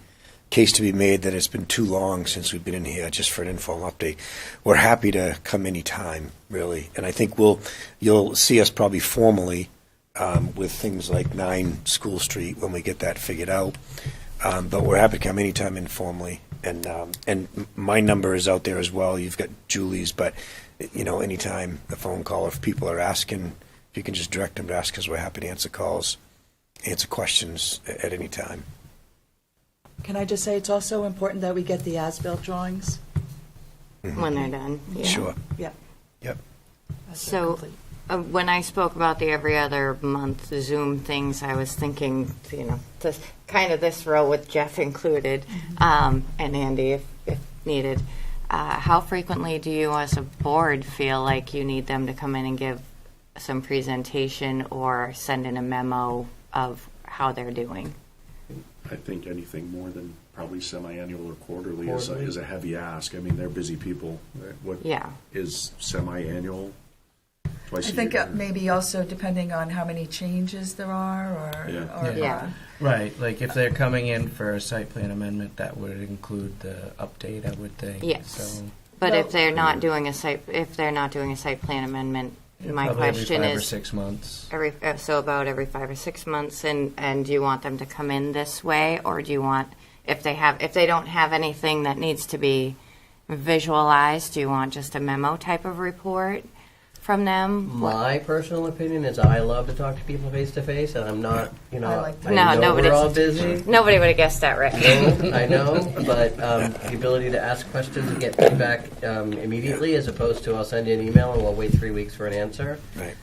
case to be made that it's been too long since we've been in here just for an informal update, we're happy to come anytime, really. And I think you'll see us probably formally with things like 9 School Street when we get that figured out. But we're happy to come anytime informally. And my number is out there as well. You've got Julie's, but anytime a phone call, if people are asking, if you can just direct them to ask us, we're happy to answer calls, answer questions at any time. Can I just say it's also important that we get the as-built drawings? When they're done. Yeah. Sure. Yeah. Yep. So, when I spoke about the every other month Zoom things, I was thinking, this row with Jeff included, and Andy if needed. How frequently do you as a board feel like you need them to come in and give some presentation or send in a memo of how they're doing? I think anything more than probably semi-annual or quarterly is a heavy ask. I mean, they're busy people. What is semi-annual? Twice I a think year? maybe also depending on how many changes there are, or Right, like if they're coming in for a site plan amendment, that would include the update, I would think. Yes. So, But if they're not doing a site plan amendment, my probably question every 5 or is 6 months. so about every 5 or 6 months, and do you want them to come in this way, or do you want if they don't have anything that needs to be visualized, do you want just a memo type of report from them? My personal opinion is I love to talk to people face to face, and I'm not, I like that. I know we're all busy. Nobody would have guessed that, Rick. I know, but the ability to ask questions and get feedback immediately, as opposed to I'll send you an email and we'll wait 3 weeks for an answer. Right.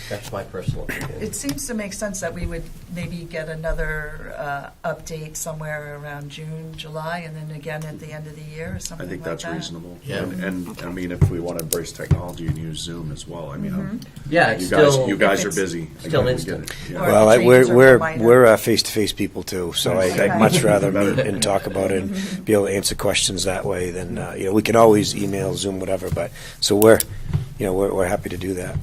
That's my personal opinion. it seems to make sense that we would maybe get another update somewhere around June, July, and then again at the end of the year or something I think like that's that. reasonable. Yeah. And I mean, if we want to embrace technology and use Zoom as well, I mean, Yeah, it's you guys if are it's busy. still Again, we instant. get it. Yeah. Or Well, the changes are we're minor. we're face-to-face people too, so I'd much rather Better. meet and talk about it and be able to answer questions that way than we can always email, Zoom, whatever. But so we're happy to do that.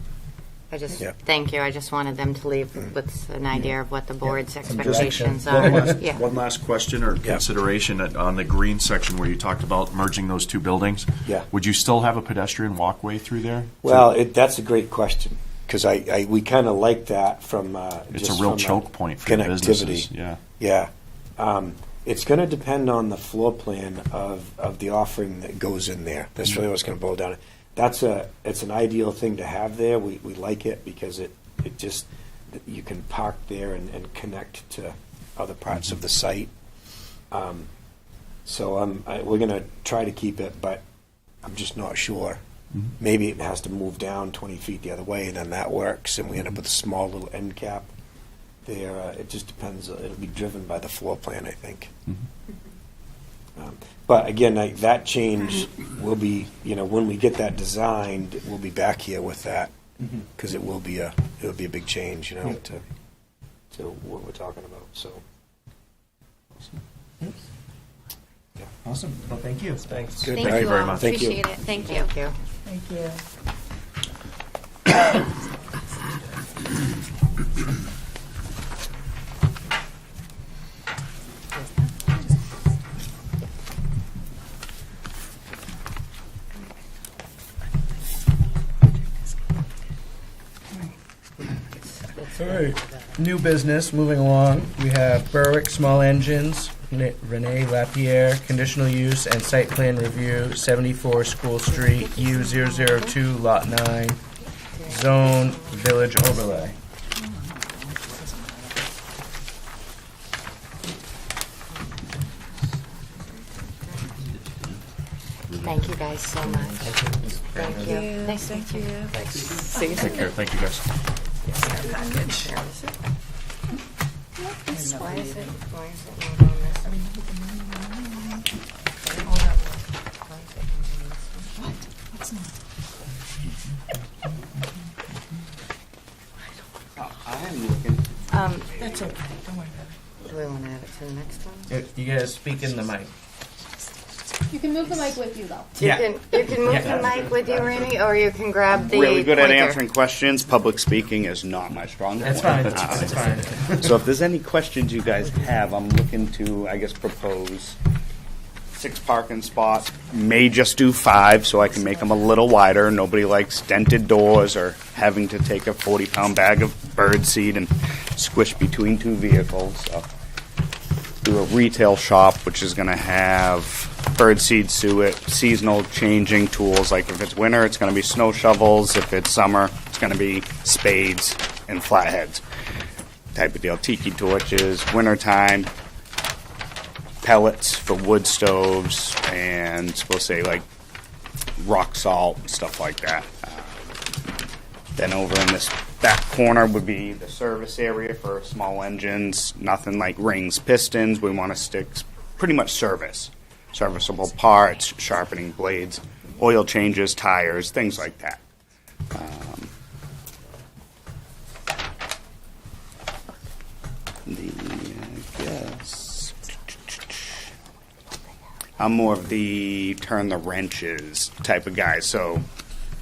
Thank you. I just wanted them to leave with an idea of what the board's expectations are. One last question or consideration on the green section where you talked about merging those 2 buildings. Yeah. Would you still have a pedestrian walkway through there? Well, that's a great question because we kind of like that from It's just a real from choke point for the businesses. connectivity. Yeah. Yeah. It's going to depend on the floor plan of the offering that goes in there. That's really what's going to boil down. It's an ideal thing to have there. We like it because it just you can park there and connect to other parts of the site. So we're going to try to keep it, but I'm just not sure. Maybe it has to move down 20 feet the other way, and then that works, and we end up with a small little end cap there. It just depends. It'll be driven by the floor plan, I think. But again, that change will be, when we get that designed, we'll be back here with that because it'll be a big change, to what we're talking about. So, Awesome. Well, thank you. Thanks. good. Thank Thank you you very all. much. Thank you. Appreciate it. Thank you. Thank you. Thank you. All right. New business, moving along. We have Berwick Small Engines, Renee Lapierre, conditional use and site plan review, 74 School Street, U002, Lot 9, Zone Village Overlay. Thank you guys so much. Thank you. Nice to meet you. See you soon. Take care. Thank you, guys. Why is it not on this? That's okay. Don't worry about it. Do we want to add it to the next one? You guys speak in the mic. You can move the mic with you, though. You can move the mic with you, Rainey, or you can grab the Really good at pointer. answering questions. Public speaking is not my strong point. That's fine. That's fine. So if there's any questions you guys have, I'm looking to, I guess, propose 6 parking spots. May just do 5 so I can make them a little wider. Nobody likes dented doors or having to take a 40-pound bag of bird seed and squish between 2 vehicles. So do a retail shop, which is going to have birdseed suet, seasonal changing tools. Like if it's winter, it's going to be snow shovels. If it's summer, it's going to be spades and flatheads type of deal. Tiki torches, wintertime, pellets for wood stoves, and we'll say like rock salt and stuff like that. Then over in this back corner would be the service area for small engines, nothing like rings, pistons. We want to stick pretty much serviceable parts, sharpening blades, oil changes, tires, things like that. I guess I'm more of the turn the wrenches type of guy, so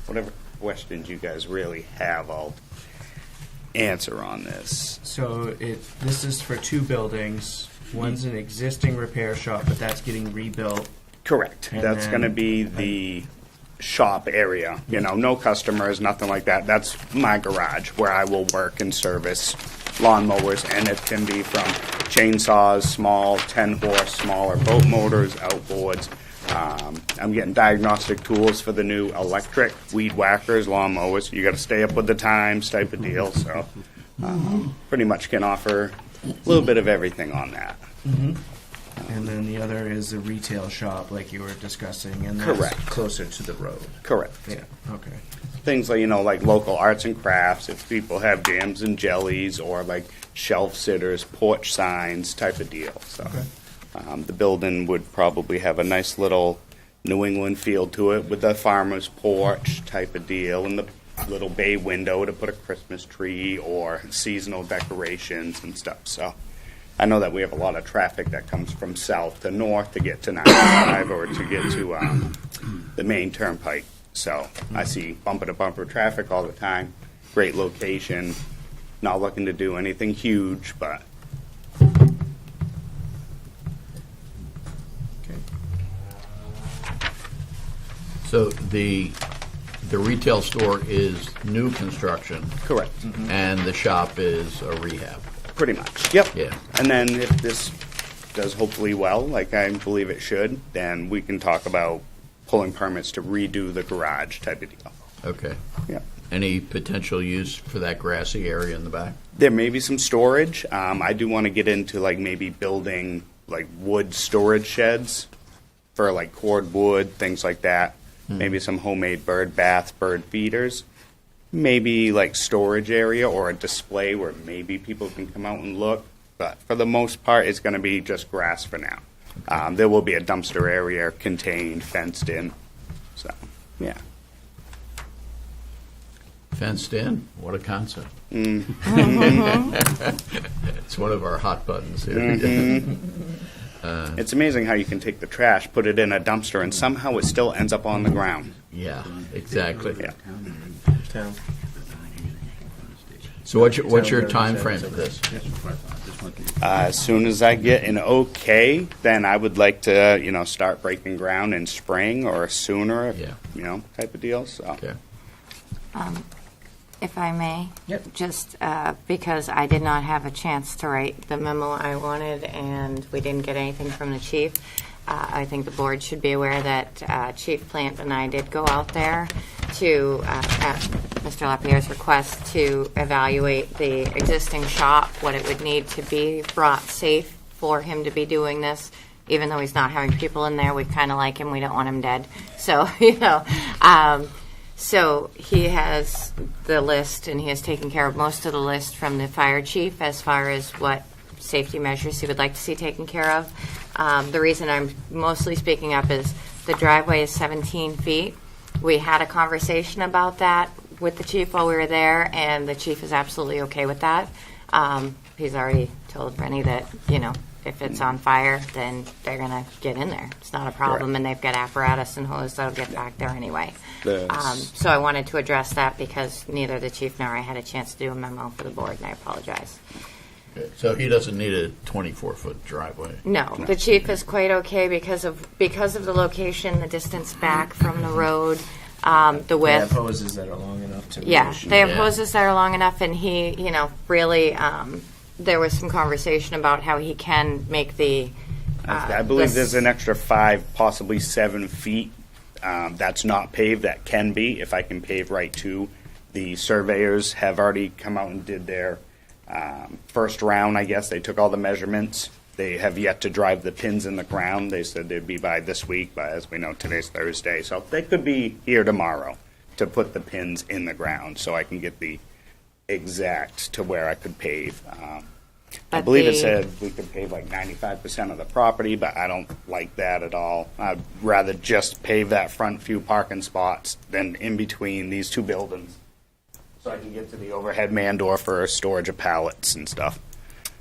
whatever questions you guys really have, I'll answer on this. So this is for 2 buildings. One's an existing repair shop, but that's getting rebuilt. Correct. And That's then- going to be the shop area. You know, no customers, nothing like that. That's my garage where I will work and service lawnmowers, and it can be from chainsaws, small 10-horse, smaller boat motors, outboards. I'm getting diagnostic tools for the new electric weed whackers, lawnmowers. You got to stay up with the times type of deal. So pretty much can offer a little bit of everything on that. And then the other is a retail shop, like you were discussing, and that's Correct. closer to the road. Correct. Yeah. Okay. Things like, like local arts and crafts, if people have jams and jellies, or like shelf sitters, porch signs type of deal. So the building would probably have a nice little New England feel to it with the farmer's porch type of deal, and the little bay window to put a Christmas tree or seasonal decorations and stuff. So I know that we have a lot of traffic that comes from south to north to get to 95 or to get to the main turnpike. So I see bumper-to-bumper traffic all the time. Great location. Not looking to do anything huge, but So the retail store is new construction, correct. and the shop is a rehab. Pretty much. Yep. Yeah. And then if this does hopefully well, like I believe it should, then we can talk about pulling permits to redo the garage type of deal. Okay. Yep. Any potential use for that grassy area in the back? There may be some storage. I do want to get into like maybe building like wood storage sheds for like cord wood, things like that. Maybe some homemade bird baths, bird feeders. Maybe like storage area or a display where maybe people can come out and look. But for the most part, it's going to be just grass for now. There will be a dumpster area contained, fenced in. So, yeah. Fenced in? What a concept. Mm. It's one of our hot buttons here. It's amazing how you can take the trash, put it in a dumpster, and somehow it still ends up on the ground. Yeah, exactly. Yeah. Town. So what's your time frame for this? As soon as I get an okay, then I would like to, start breaking ground in spring or sooner, Yeah. Type of deal. So. Okay. If I may, Yep. just because I did not have a chance to write the memo I wanted and we didn't get anything from the chief, I think the board should be aware that Chief Plant and I did go out there to, at Mr. Lapierre's request, to evaluate the existing shop, what it would need to be brought safe for him to be doing this. Even though he's not having people in there, we kind of like him. We don't want him dead. So, So he has the list, and he has taken care of most of the list from the fire chief as far as what safety measures he would like to see taken care of. The reason I'm mostly speaking up is the driveway is 17 feet. We had a conversation about that with the chief while we were there, and the chief is absolutely okay with that. He's already told Rennie that, if it's on fire, then they're going to get in there. It's not a problem, and they've got apparatus and hose that'll get back there anyway. So I wanted to address that because neither the chief nor I had a chance to do a memo for the board, and I apologize. Okay, so he doesn't need a 24-foot driveway? No, the chief is quite okay because of the location, the distance back from the road, the They width. have hoses that are long enough to. Yeah, they have Yeah. hoses that are long enough, and he, really, there was some conversation about how he can make the. I believe there's an extra 5, possibly 7 feet that's not paved that can be, if I can pave right to. The surveyors have already come out and did their first round, I guess. They took all the measurements. They have yet to drive the pins in the ground. They said they'd be by this week, but as we know, today's Thursday. So they could be here tomorrow to put the pins in the ground so I can get the exact to where I could pave. I But believe it the- said we could pave like 95% of the property, but I don't like that at all. I'd rather just pave that front few parking spots than in between these two buildings so I can get to the overhead man door for storage of pallets and stuff.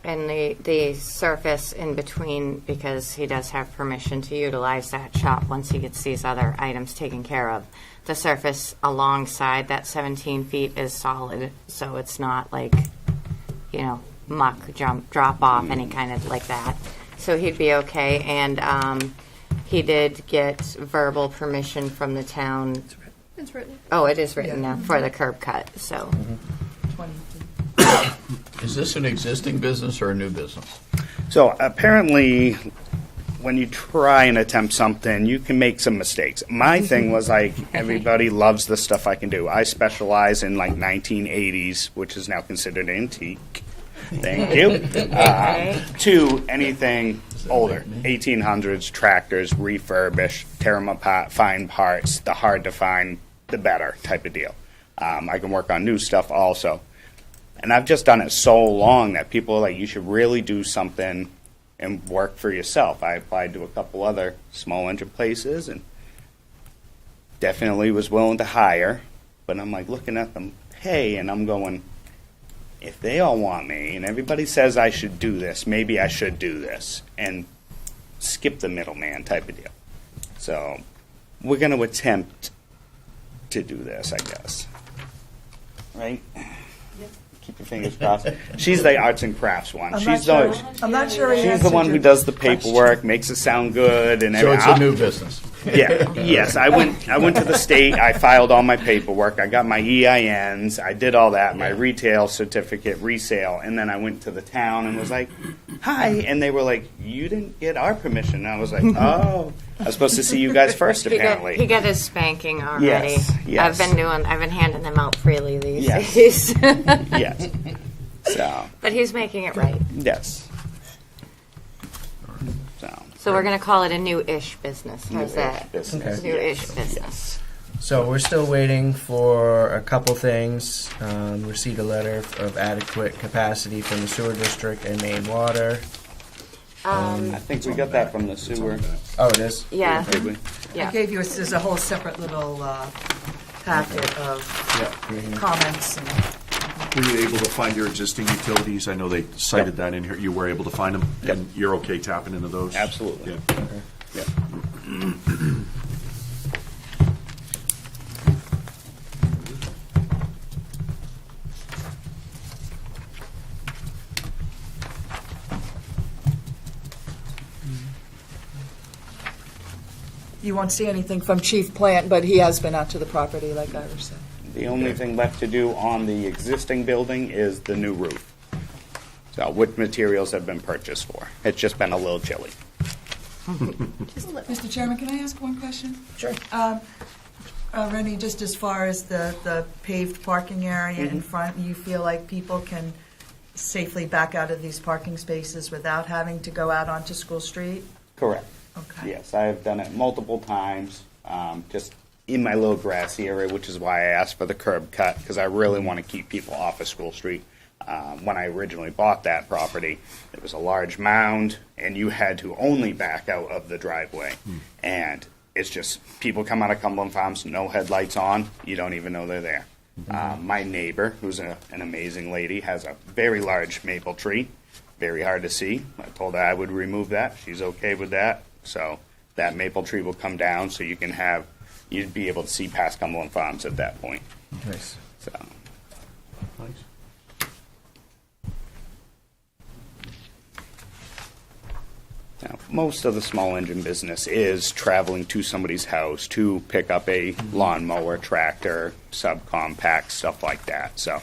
And the surface in between, because he does have permission to utilize that shop once he gets these other items taken care of. The surface alongside that 17 feet is solid, so it's not like, muck, drop off, any kind of like that. So he'd be okay, and he did get verbal permission from the town. It's written. Oh, it is written now for the curb cut, so. 20 feet. Is this an existing business or a new business? So apparently, when you try and attempt something, you can make some mistakes. My thing was like, everybody loves the stuff I can do. I specialize in like 1980s, which is now considered antique. Thank you. To anything older, 1800s, tractors, refurbish, tear them apart, find parts, the hard to find, the better type of deal. I can work on new stuff also. And I've just done it so long that people are like, you should really do something and work for yourself. I applied to a couple other small engine places and definitely was willing to hire. But I'm like looking at them pay and I'm going, if they all want me and everybody says I should do this, maybe I should do this and skip the middleman type of deal. So we're going to attempt to do this, I guess. Right? Keep your fingers crossed. She's the arts and crafts one. I'm She's not sure he the answered one who your does the question. paperwork, makes it sound good, and So it's everything. a new business? Yeah. Yes, I went to the state. I filed all my paperwork. I got my EINs. I did all that. My retail certificate, resale, and then I went to the town and was like, "Hi," and they were like, "You didn't get our permission." And I was like, "Oh, I was supposed to see you guys first, He apparently." got his spanking already. Yes. I've been handing them out freely these Yes. days. Yes. So But he's making it right. yes. So we're going to call it a new-ish business. How's that? business. New-ish business. So we're still waiting for a couple things. Receipt a letter of adequate capacity from the sewer district and main water. I think we got that from the sewer. Oh, it is? Yeah. Did we? I gave you there's a whole separate little packet of comments. And Were you able to find your existing utilities? I know they cited that in here. You were able to find them? Yep. And you're okay tapping into those? Absolutely. Yeah. Yeah. you won't see anything from Chief Plant, but he has been out to the property, like Irish said. The only thing left to do on the existing building is the new roof. So what materials have been purchased for? It's just been a little chilly. Mr. Chairman, can I ask one question? Sure. Rennie, just as far as the paved parking area in front, you feel like people can safely back out of these parking spaces without having to go out onto School Street? Correct. Okay. Yes, I have done it multiple times, just in my little grassy area, which is why I asked for the curb cut, because I really want to keep people off of School Street. When I originally bought that property, it was a large mound, and you had to only back out of the driveway. And it's just people come out of Cumberland Farms, no headlights on, you don't even know they're there. My neighbor, who's an amazing lady, has a very large maple tree. very hard to see. I told her I would remove that. She's okay with that. So that maple tree will come down so you'd be able to see past Cumberland Farms at that point. Nice. So. Now, most of the small engine business is traveling to somebody's house to pick up a lawnmower, tractor, subcompact, stuff like that. So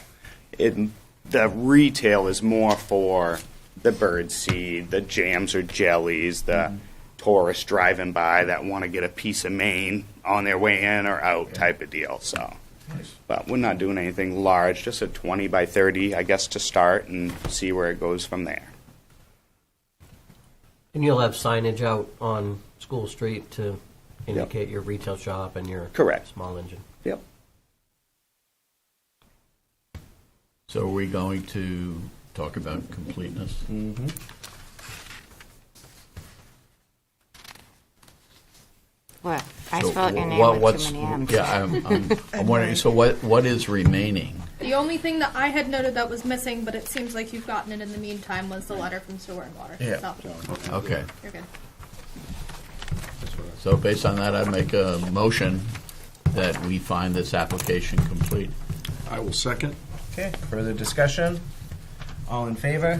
the retail is more for the bird seed, the jams or jellies, the tourists driving by that want to get a piece of Maine on their way in or out type of deal. So, but we're not doing anything large, just a 20 by 30, I guess, to start and see where it goes from there. And you'll have signage out on School Street to indicate your retail shop and your Correct. small engine. Yep. So are we going to talk about completeness? Mm-hmm. What? I So spelled your name with what's- too many M's. Yeah, I'm wondering, so what is remaining? The only thing that I had noted that was missing, but it seems like you've gotten it in the meantime, was the letter from Sewer and Water. Yeah. So, Okay. you're good. So based on that, I'd make a motion that we find this application complete. I will second. Okay, further discussion? All in favor?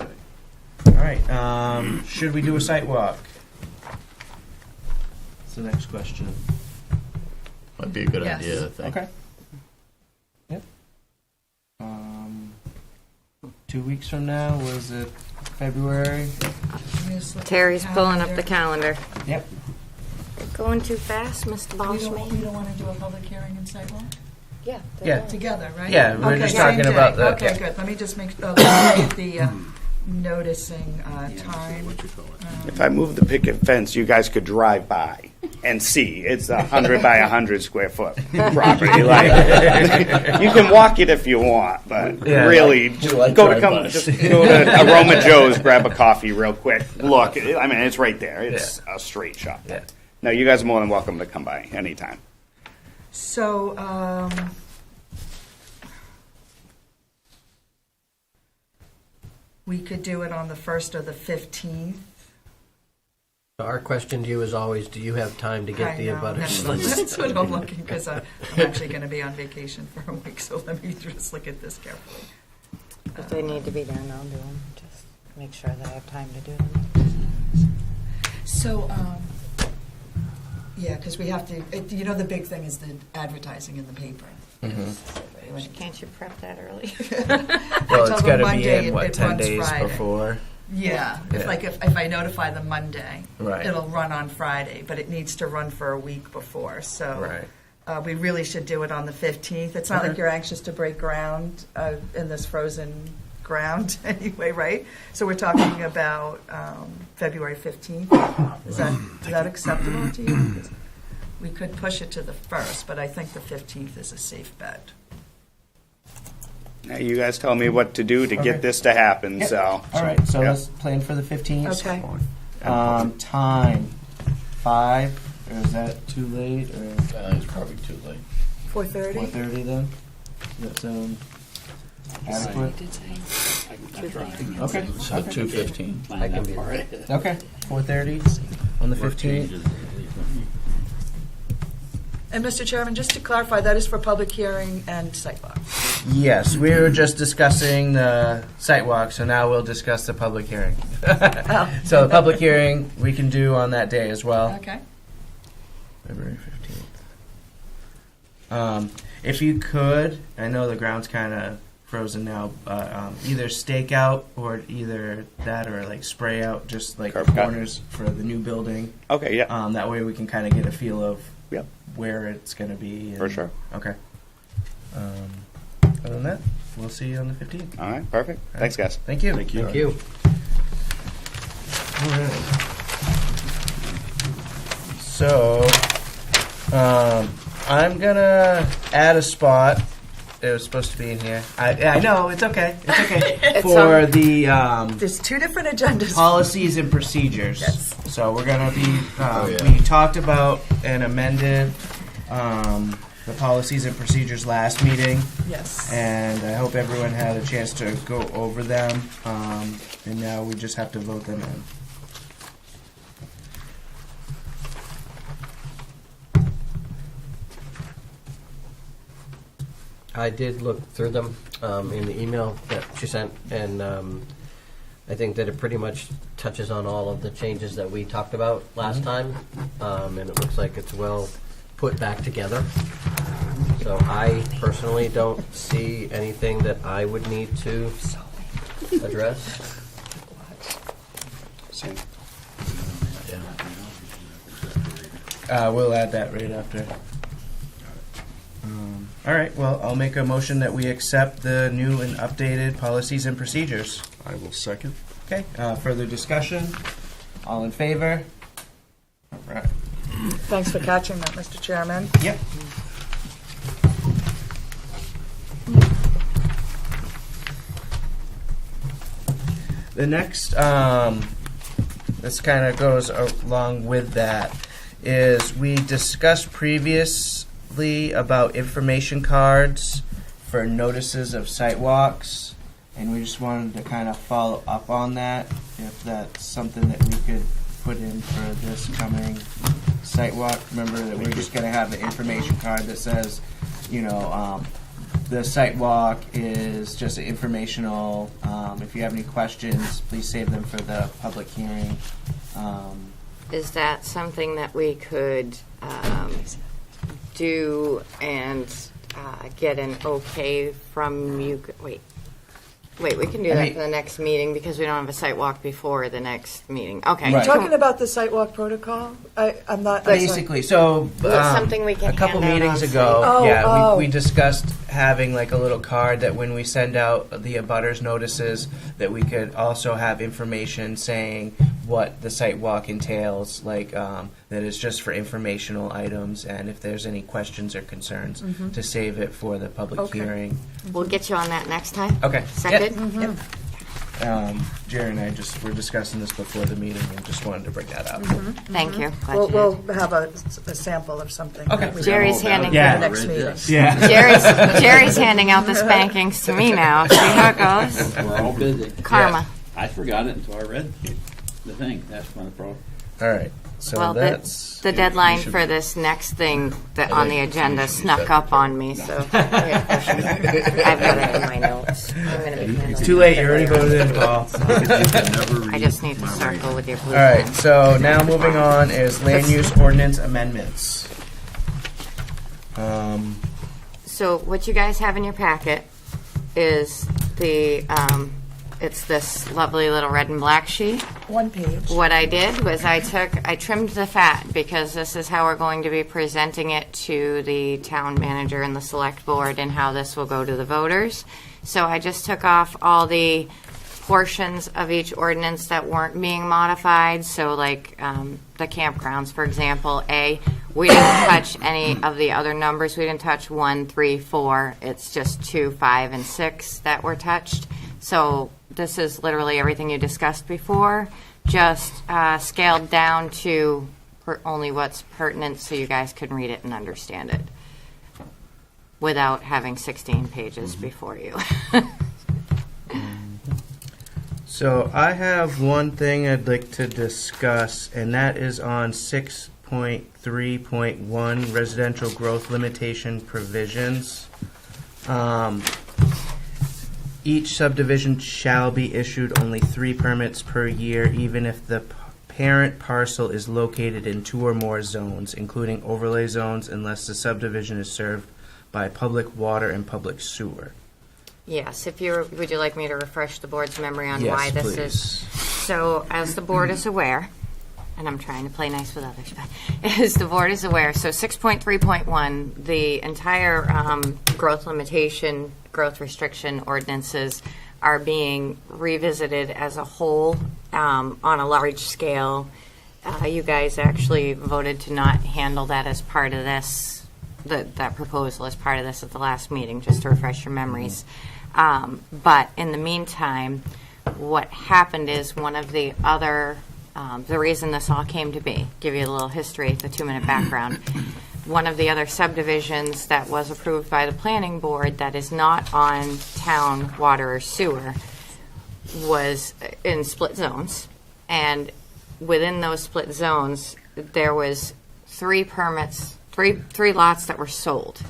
All right, should we do a site walk? That's the next question. Might be a good Yes. idea, I think. Okay. Yep. 2 weeks from now, was it February? Terry's pulling up the calendar. Yep. Going too fast, Mr. We don't Bossman. want to do a public hearing and sidewalk? Yeah. Yeah. Together, right? Yeah, we're Okay, just same talking day. about the- Okay, yeah. good. Let me just make, let me get the noticing time. If I move the picket fence, you guys could drive by and see. It's 100 by 100 square foot property. Like, you can walk it if you want, but Yeah. really, You like go to drive-bys. just go to Aroma Joe's, grab a coffee real quick. Look, I mean, it's right there. It's a straight shot. Yeah. No, you guys are more than welcome to come by anytime. So, we could do it on the 1st or the 15th. Our question to you is always, do you have time to get I the know, abutters That's list? what I'm looking, because I'm actually going to be on vacation for a week, so let me just look at this carefully. If they need to be done, I'll do them. Just make sure that I have time to do them. So, yeah, because we have to, the big thing is the advertising in the paper. Can't you prep that early? Well, Tell it's them got to Monday, be in, it what, 10 runs days Friday. before? Yeah, Yeah. if I notify them Monday, Right. it'll run on Friday, but it needs to run for a week before, so. Right. We really should do it on the 15th. It's not like Okay. you're anxious to break ground in this frozen ground anyway, right? So we're talking about February 15th. Is that acceptable to you? 'Cause we could push it to the 1st, but I think the 15th is a safe bet. Now, you guys tell me what to do to Okay. get this to happen. Yep. So, All right, so yeah. let's plan for the 15th. Okay. Time, 5, or is that too late, or It's probably too late. 4:30? 4:30 then? Does that sound adequate? Okay. So 2:15. I can be there. Okay, 4:30 on the 15th. And Mr. Chairman, just to clarify, that is for public hearing and sidewalk. Yes, we were just discussing the site walk, so now we'll discuss the public hearing. So the public hearing we can do on that day as well. Okay. February 15th. If you could, I know the ground's kind of frozen now, but either stake out or either that or like spray out just like Curb the cut. corners for the new building. Okay, yeah. That way we can kind of get a feel of Yep. where it's going to be. For sure. Okay. Other than that, we'll see you on the 15th. All right, perfect. Thanks, guys. Thank you. Thank you. Thank you. All right. So, I'm gonna add a spot. It was supposed to be in here. I know, it's okay. It's okay. For the There's 2 different agendas. policies and procedures. Yes. So we're gonna be. yeah. We talked about an amended the policies and procedures last meeting, Yes. and I hope everyone had a chance to go over them. And now we just have to vote them in. I did look through them in the email that she sent, and I think that it pretty much touches on all of the changes that we talked about last time, and it looks like it's well put back together. So I personally don't see anything that I would need to address. Same. We'll add that right after. All right, well, I'll make a motion that we accept the new and updated policies and procedures. I will second. Okay, further discussion? All in favor? All right. Thanks for catching that, Mr. Chairman. Yep. The next, this kind of goes along with that, is we discussed previously about information cards for notices of site walks, and we just wanted to kind of follow up on that, if that's something that we could put in for this coming site walk. Remember that we're just going to have an information card that says, you know, the site walk is just informational. If you have any questions, please save them for the public hearing. Is that something that we could do and get an okay from you? Wait, we can do that for the next meeting because we don't have a site walk before the next meeting. Okay. Right. Talking about the sidewalk protocol, I'm not. I'm sorry. Basically, so something we can a couple hand out meetings on ago, site. yeah, Oh, we discussed having like a little card that when we send out the abutters notices, that we could also have information saying what the site walk entails, like that is just for informational items, and if there's any questions or concerns, to save it for the public Okay. hearing. We'll get you on that next time. Okay. Is that Yep. good? Yep. Jerry and I just were discussing this before the meeting and just wanted to bring that up. Thank you. Glad you did. We'll have a sample of something. Okay. that we Jerry's can handing for Yeah. the next meeting. Yeah. Jerry's handing out the spankings to me now. See how it goes? We're all busy. Karma. I forgot it until I read the thing. That's my problem. All right. So Well, that's the deadline for this next thing that on the agenda snuck up on me, so I've got it in my notes. I'm gonna be handling too late. You already voted in, Paul. I just need to circle with your blue All right, pen. so now moving on is land use ordinance amendments. So what you guys have in your packet is the, it's this lovely little red and black sheet. One page. What I did was I trimmed the fat because this is how we're going to be presenting it to the town manager and the select board and how this will go to the voters. So I just took off all the portions of each ordinance that weren't being modified. So like the campgrounds, for example, we didn't touch any of the other numbers. We didn't touch 1, 3, 4. It's just 2, 5, and 6 that were touched. So this is literally everything you discussed before, just scaled down to only what's pertinent so you guys can read it and understand it without having 16 pages before you. So I have one thing I'd like to discuss, and that is on 6.3.1 residential growth limitation provisions. Each subdivision shall be issued only 3 permits per year, even if the parent parcel is located in 2 or more zones, including overlay zones, unless the subdivision is served by public water and public sewer. Yes, would you like me to refresh the board's memory on Yes, why this please. is? So as the board is aware, and I'm trying to play nice with others, but as the board is aware, so 6.3.1, the entire growth limitation, growth restriction ordinances are being revisited as a whole on a large scale. You guys actually voted to not handle that as part of this, that proposal as part of this at the last meeting, just to refresh your memories. But in the meantime, what happened is one of the other, the reason this all came to be, give you a little history, the 2-minute background. one of the other subdivisions that was approved by the planning board that is not on town water or sewer was in split zones. And within those split zones, there was 3 permits, three lots that were sold.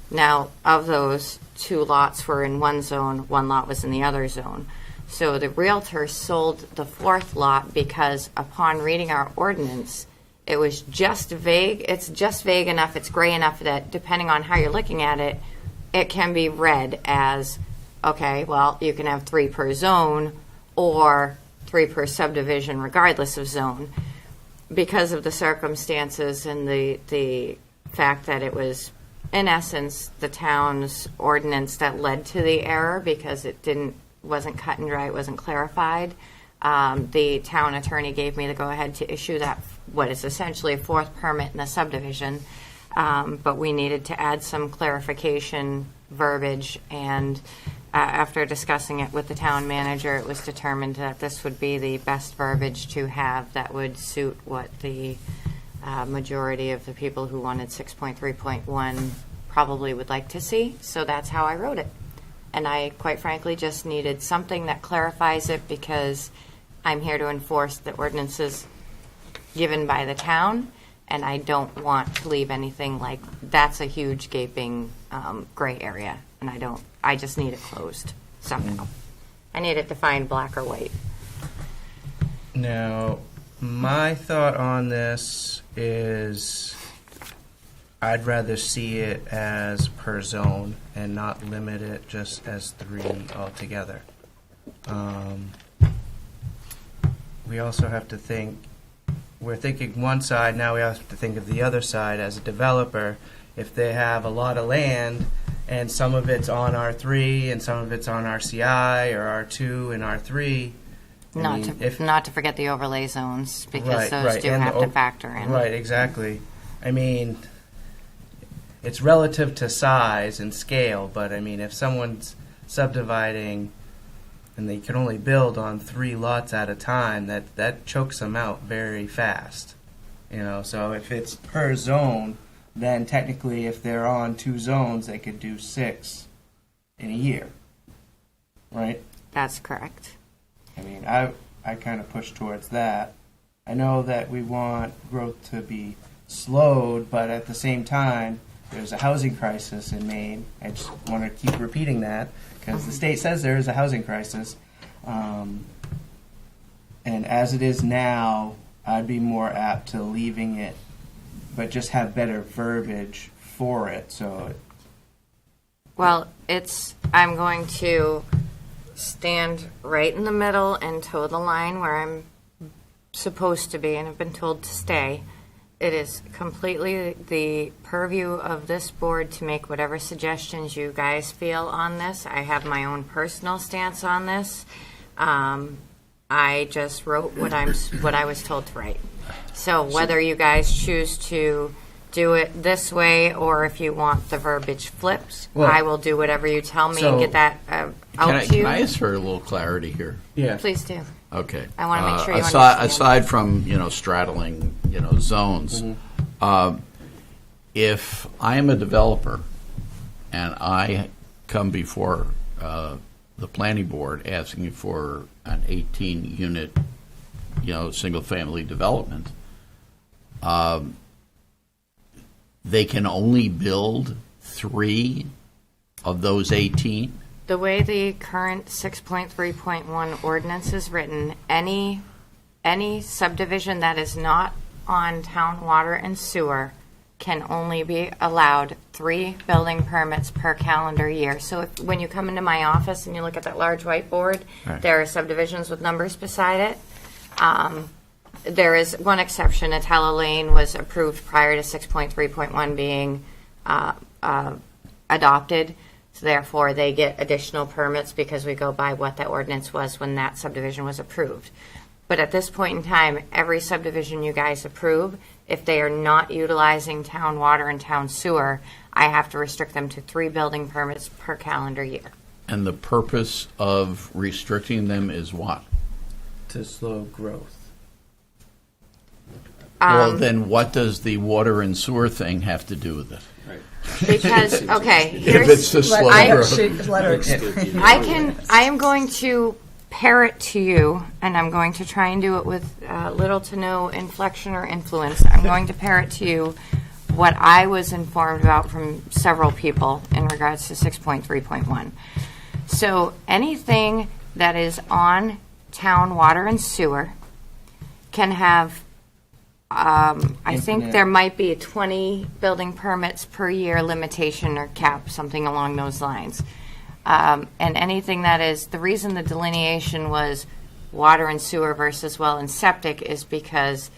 Now, of those, 2 lots were in one zone, 1 lot was in the other zone. So the realtor sold the 4th lot because upon reading our ordinance, it was just vague. It's just vague enough, it's gray enough that depending on how you're looking at it, it can be read as, okay, well, you can have 3 per zone or 3 per subdivision regardless of zone. Because of the circumstances and the fact that it was, in essence, the town's ordinance that led to the error because it wasn't cut and dry, it wasn't clarified. The town attorney gave me the go-ahead to issue that, what is essentially a 4th permit in the subdivision, but we needed to add some clarification verbiage, and after discussing it with the town manager, it was determined that this would be the best verbiage to have that would suit what the majority of the people who wanted 6.3.1 probably would like to see, so that's how I wrote it. And I, quite frankly, just needed something that clarifies it because I'm here to enforce the ordinances given by the town, and I don't want to leave anything like that's a huge gaping gray area, and I just need it closed somehow. I need it defined black or white. Now, my thought on this is I'd rather see it as per zone and not limit it just as 3 altogether. We also have to think, we're thinking one side, now we have to think of the other side as a developer. If they have a lot of land and some of it's on R3 and some of it's on RCI or R2 and R3, Not to forget the overlay zones, because Right, those right, do and have the to o- factor in. Right, exactly. I mean, it's relative to size and scale, but I mean, if someone's subdividing and they can only build on 3 lots at a time, that chokes them out very fast. You know, so if it's per zone, then technically if they're on 2 zones, they could do 6 in a year. Right? That's correct. I mean, I kind of push towards that. I know that we want growth to be slowed, but at the same time, there's a housing crisis in Maine. I just want to keep repeating that because the state says there is a housing crisis. And as it is now, I'd be more apt to leaving it, but just have better verbiage for it. So, Well, I'm going to stand right in the middle and toe the line where I'm supposed to be and have been told to stay. It is completely the purview of this board to make whatever suggestions you guys feel on this. I have my own personal stance on this. I just wrote what I was told to write. So whether you guys choose to do it this way or if you want the verbiage flipped, Well, I will do whatever you tell me so- and get that out to you. Can I ask for a little clarity here? yeah. Please do. Okay. I wanna make sure you aside, understand. Aside from, straddling, zones, if I am a developer and I come before the planning board asking for an 18-unit, single-family development, they can only build 3 of those 18? The way the current 6.3.1 ordinance is written, any subdivision that is not on town water and sewer can only be allowed 3 building permits per calendar year. So when you come into my office and you look at that large whiteboard, Right. there are subdivisions with numbers beside it. There is one exception. Atella Lane was approved prior to 6.3.1 being adopted. So therefore, they get additional permits because we go by what that ordinance was when that subdivision was approved. But at this point in time, every subdivision you guys approve, if they are not utilizing town water and town sewer, I have to restrict them to 3 building permits per calendar year. And the purpose of restricting them is what? To slow growth. Well, then what does the water and sewer thing have to do with it? Because, okay, If here's, it's the slow I- road. I am going to parrot to you, and I'm going to try and do it with little to no inflection or influence. I'm going to parrot to you what I was informed about from several people in regards to 6.3.1. So anything that is on town water and sewer can have, I think Infinite. there might be a 20 building permits per year limitation or cap, something along those lines. And anything that is, the reason the delineation was water and sewer versus well and septic is because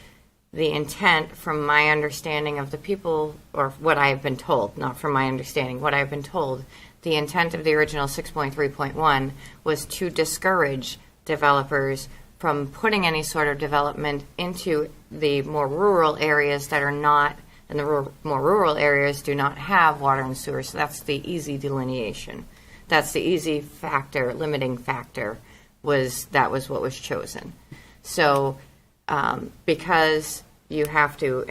the intent, from my understanding of the people, or what I have been told, not from my understanding, what I've been told, the intent of the original 6.3.1 was to discourage developers from putting any sort of development into the more rural areas that are not, and the more rural areas do not have water and sewer. So that's the easy delineation. That's the easy factor, limiting factor, that was what was chosen. So because you have to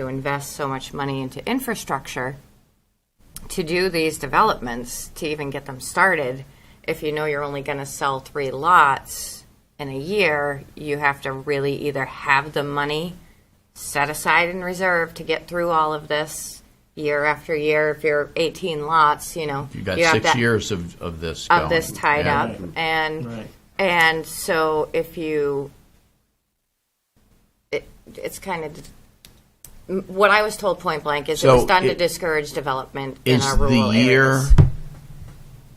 invest so much money into infrastructure to do these developments, to even get them started, if you know you're only going to sell 3 lots in a year, you have to really either have the money set aside in reserve to get through all of this year after year. If you're 18 lots, you know, You got have 6 that- years of this of going. this tied Yeah. up, and Right. and so if you, it's kind of what I was told point blank is it So was done to it- discourage development in Is our the rural year areas.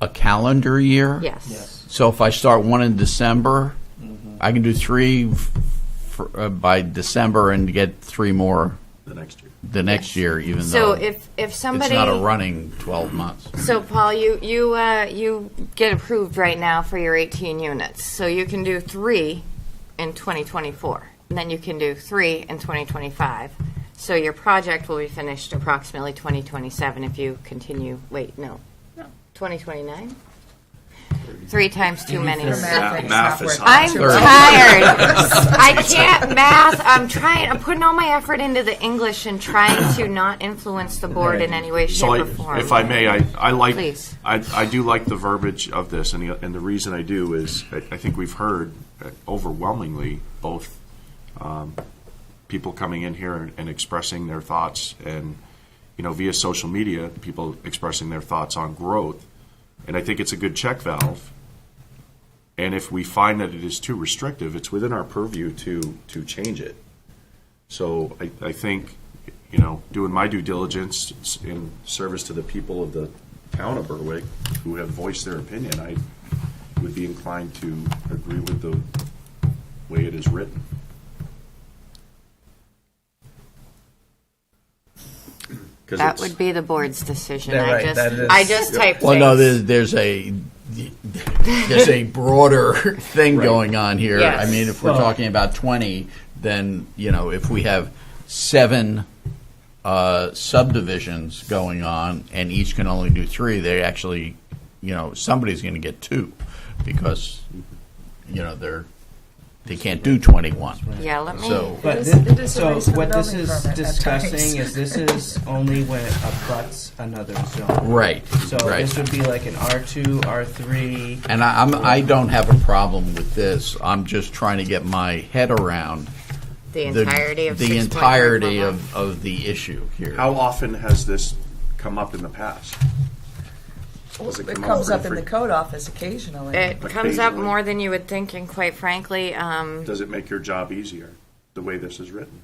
a calendar year? Yes. Yes. So if I start one in December, I can do 3 by December and get 3 more The next year. the next year, even So though if somebody, it's not a running 12 months. so Paul, you get approved right now for your 18 units, so you can do 3 in 2024, and then you can do 3 in 2025. So your project will be finished approximately 2027 if you continue. Wait, no, 2029. 3 times too many. Math is I'm hard. tired. I can't math. I'm putting all my effort into the English and trying to not influence the board in any way, shape, So or form. if I may, I Please. do like the verbiage of this, and the reason I do is I think we've heard overwhelmingly both people coming in here and expressing their thoughts, and via social media, people expressing their thoughts on growth, and I think it's a good check valve. And if we find that it is too restrictive, it's within our purview to change it. So I think, doing my due diligence in service to the people of the town of Berwick who have voiced their opinion, I would be inclined to agree with the way it is written. That would be the board's decision. Yeah, right, that is- I just typed Well, no, things. there's a broader thing going on here. Yes. I mean, if we're Well- talking about 20, then, if we have 7 subdivisions going on and each can only do 3, they actually, somebody's going to get 2 because, they can't do 21. Yeah, let me. So, But It is- it is a so race for the what this building is permit at discussing times. is this is only when it abuts another zone. right, So right. this would be like an R2, R3. And I don't have a problem with this. I'm just trying to get my head around The entirety of the 6.3. entirety of the issue here. How often has this come up in the past? Does It come comes pretty up in the frequent? code office occasionally. It comes up Occasionally. more than you would think, and quite frankly, Does it make your job easier, the way this is written?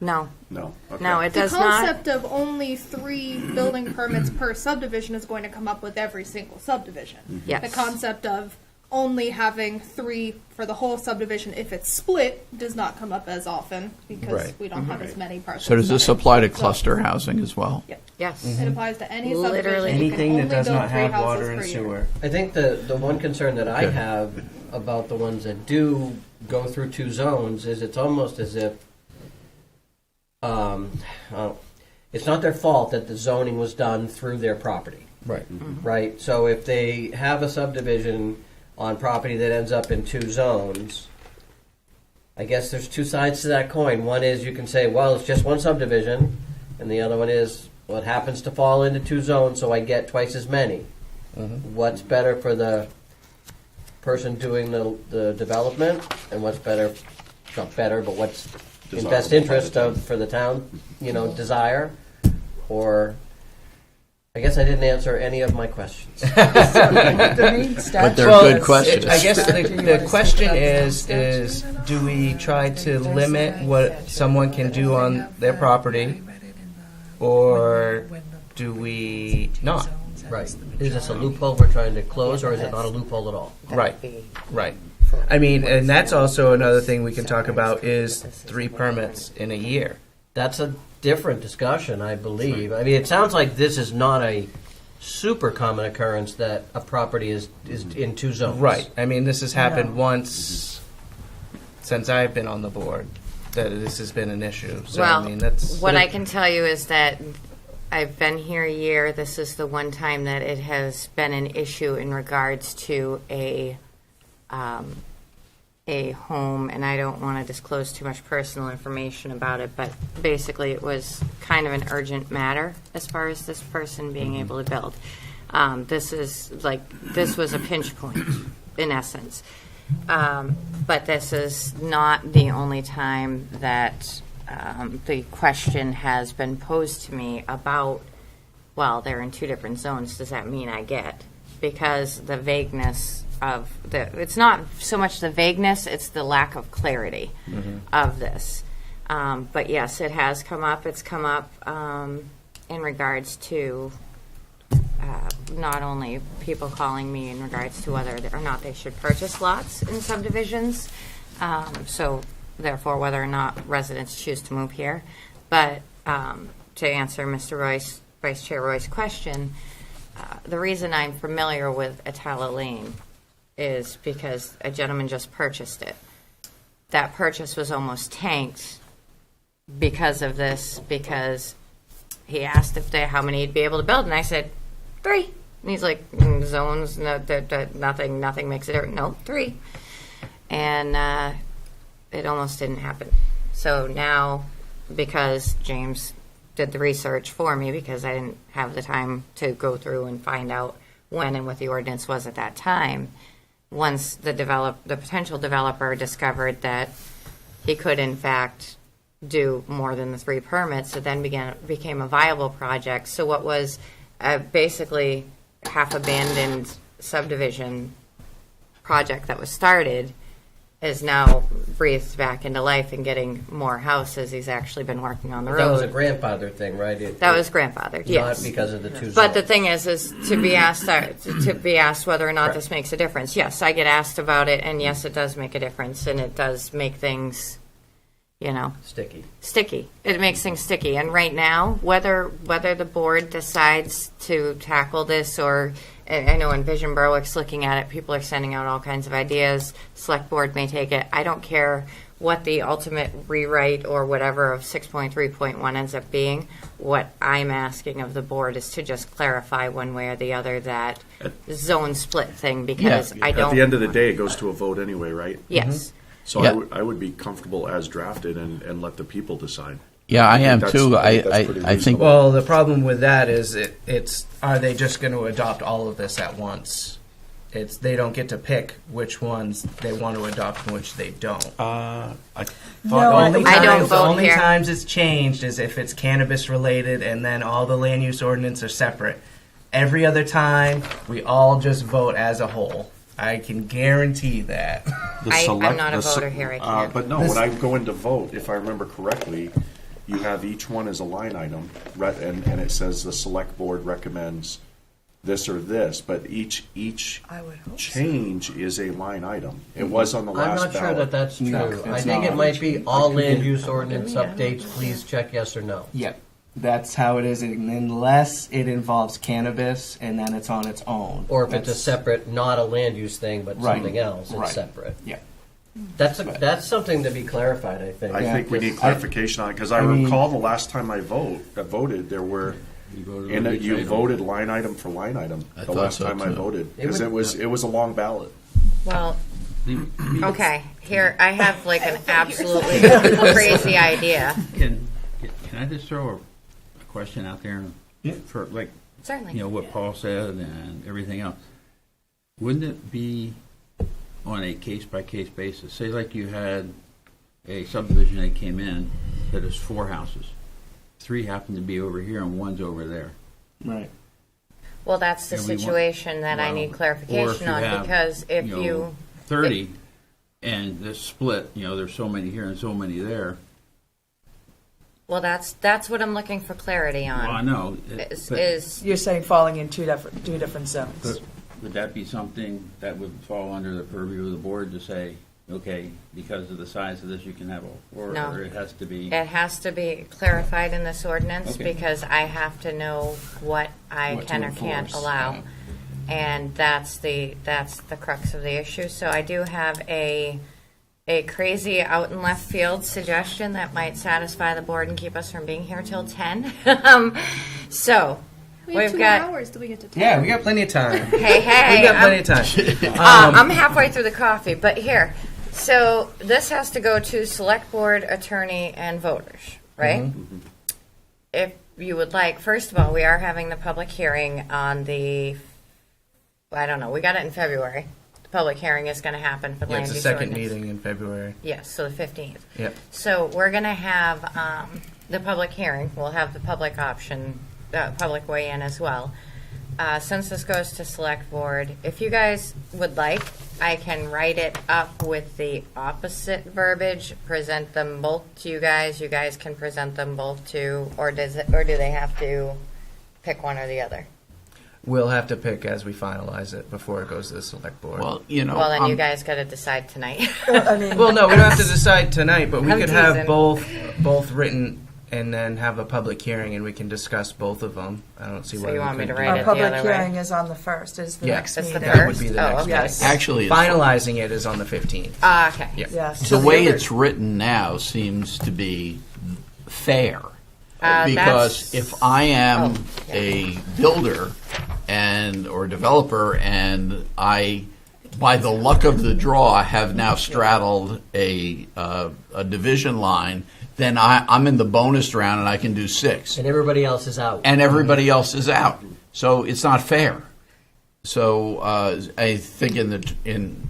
no. No. Okay. No, it The does not. concept of only 3 building permits per subdivision is going to come up with every single subdivision. Yes. The concept of only having 3 for the whole subdivision if it's split does not come up as often because Right. we don't have as many parcels. So does this settled. apply to So- cluster housing as well? Yep. Yes. It applies to any Literally subdivision. You can Anything that only does build not 3 have houses water per and year. sewer. I think the one concern that I Good. have about the ones that do go through 2 zones is it's almost as if it's not their fault that the zoning was done through their property, Right. right? So if they have a subdivision on property that ends up in 2 zones, I guess there's two sides to that coin. One is you can say, well, it's just one subdivision, and the other one is, well, it happens to fall into two zones, so I get twice as many. What's better for the person doing the development, and what's better, not better, but what's in best interest for the town, desire? Or, I guess I didn't answer any of my questions. But they're good questions. I guess the question is do we try to limit what someone can do on their property, or do we not? Right. Is this a loophole we're trying to close, or is it not a loophole at all? Right, right. I mean, and that's also another thing we can talk about is 3 permits in a year. That's a different discussion, I believe. I mean, it sounds like this is not a super common occurrence that a property is in two zones. Right. I mean, this has happened once since I've been on the board, that this has been an issue. So, Well, I mean, that's what I can tell you is that I've been here a year. This is the one time that it has been an issue in regards to a home, and I don't want to disclose too much personal information about it, but basically it was kind of an urgent matter as far as this person being able to build. This was a pinch point, in essence. But this is not the only time that the question has been posed to me about, well, they're in 2 different zones, does that mean I get? Because the vagueness of it's not so much the vagueness, it's the lack of clarity of this. But yes, it has come up. It's come up in regards to not only people calling me in regards to whether or not they should purchase lots in subdivisions, so therefore whether or not residents choose to move here. But to answer Mr. Royce, Vice Chair Roy's question, the reason I'm familiar with Atala Lane is because a gentleman just purchased it. That purchase was almost tanked because of this, because he asked how many he'd be able to build, and I said, 3. And he's like, zones, no, nothing makes it, no, 3. And it almost didn't happen. So now, because James did the research for me, because I didn't have the time to go through and find out when and what the ordinance was at that time, once the potential developer discovered that he could in fact do more than the 3 permits, it then became a viable project. So what was basically half-abandoned subdivision project that was started is now breathed back into life and getting more houses. He's actually been working on the road. That was a grandfather thing, right? That was grandfathered, yes. Not because of the 2 zones. But the thing is to be asked whether or not this makes a difference. Yes, I get asked about it, and yes, it does make a difference, and it does make things, sticky. It makes things sticky. And right now, whether the board decides to tackle this, or I know Envision Berwick's looking at it, people are sending out all kinds of ideas. Select board may take it. I don't care what the ultimate rewrite or whatever of 6.3.1 ends up being. What I'm asking of the board is to just clarify one way or the other that zone split thing, because I don't. At the end of the day, it goes to a vote anyway, right? Yes. So I would be comfortable as drafted and let the people decide. Yeah, I am think too. that's pretty I reasonable. think. Well, the problem with that is it's are they just going to adopt all of this at once? They don't get to pick which ones they want to adopt and which they don't. I don't vote the only here. times it's changed is if it's cannabis related, and then all the land use ordinance are separate. Every other time, we all just vote as a whole. I can guarantee that. I'm not a voter here. I can't. But no, when I go in to vote, if I remember correctly, you have each one as a line item, and it says the select board recommends this or this, but each change is a line item. It was on the last ballot. I'm not sure that that's true. No, I think it might be all land use ordinance updates, please check yes or no. Yep. That's how it is, unless it involves cannabis, and then it's on its own. Or if it's a separate, not a land use thing, but Right. something else, it's Right. separate. Yeah. That's something to be clarified, I think. I think we need clarification on it, because I recall the last time I voted, there were, you voted line item for line item the thought last so, time I too. voted, because it was a long ballot. Well, Okay, here, I have like an absolutely crazy idea. Can I just throw a question out there? For like, Certainly. you know, what Paul said and everything else. Wouldn't it be on a case-by-case basis? Say like you had a subdivision that came in that is 4 houses. 3 happen to be over here and 1's over there. Right. Well, that's the And we want- situation that I Well, need or clarification you on, have, because if you know, you, 30 and the split, you know, there's so many here and so many there. well, that's what I'm looking for clarity Well, I on. know. Is You're saying falling in two different zones. But would that be something that would fall under the purview of the board to say, okay, because of the size of this, you can have No. or it has to be? it has to be clarified in this ordinance, Okay. because I have to know what I What to can or can't enforce, allow. yeah. And that's the crux of the issue. So I do have a crazy out in left field suggestion that might satisfy the board and keep us from being here till 10. So We have we've 2 got, hours till we get to 10. Yeah, we got plenty of time. hey, We got plenty of time. I'm halfway through the coffee, but here. So this has to go to select board, attorney, and voters, right? Mm-hmm. If you would like, first of all, we are having the public hearing on the, I don't know, we got it in February. The public hearing is going to happen for Yeah, land it's the use second ordinance. meeting in February. Yes, so the 15th. Yep. So we're going to have the public hearing. We'll have the public option, public weigh in as well. Since this goes to select board, if you guys would like, I can write it up with the opposite verbiage, present them both to you guys. You guys can present them both to, or do they have to pick one or the other? We'll have to pick as we finalize it before it goes to the select board. Well, you know, Well, then you guys got to decide tonight. I mean, Well, no, we don't have to decide tonight, but we I'm could have teasing. both written and then have a public hearing and we can discuss both of them. I don't see So why you we want me to couldn't do write that. it our the public other way? hearing is on the 1st, is the Yeah. next That's the meeting. That would be the Oh, next okay. Yes. actually, it's- Finalizing it is on the 15th. Okay. Yeah. Yes. the way it's written now seems to be fair. Because That's- if I am Oh, yeah. a builder or developer and I, by the luck of the draw, have now straddled a division line, then I'm in the bonus round and I can do 6. And everybody else is out. And everybody else is out. So it's not fair. So I think in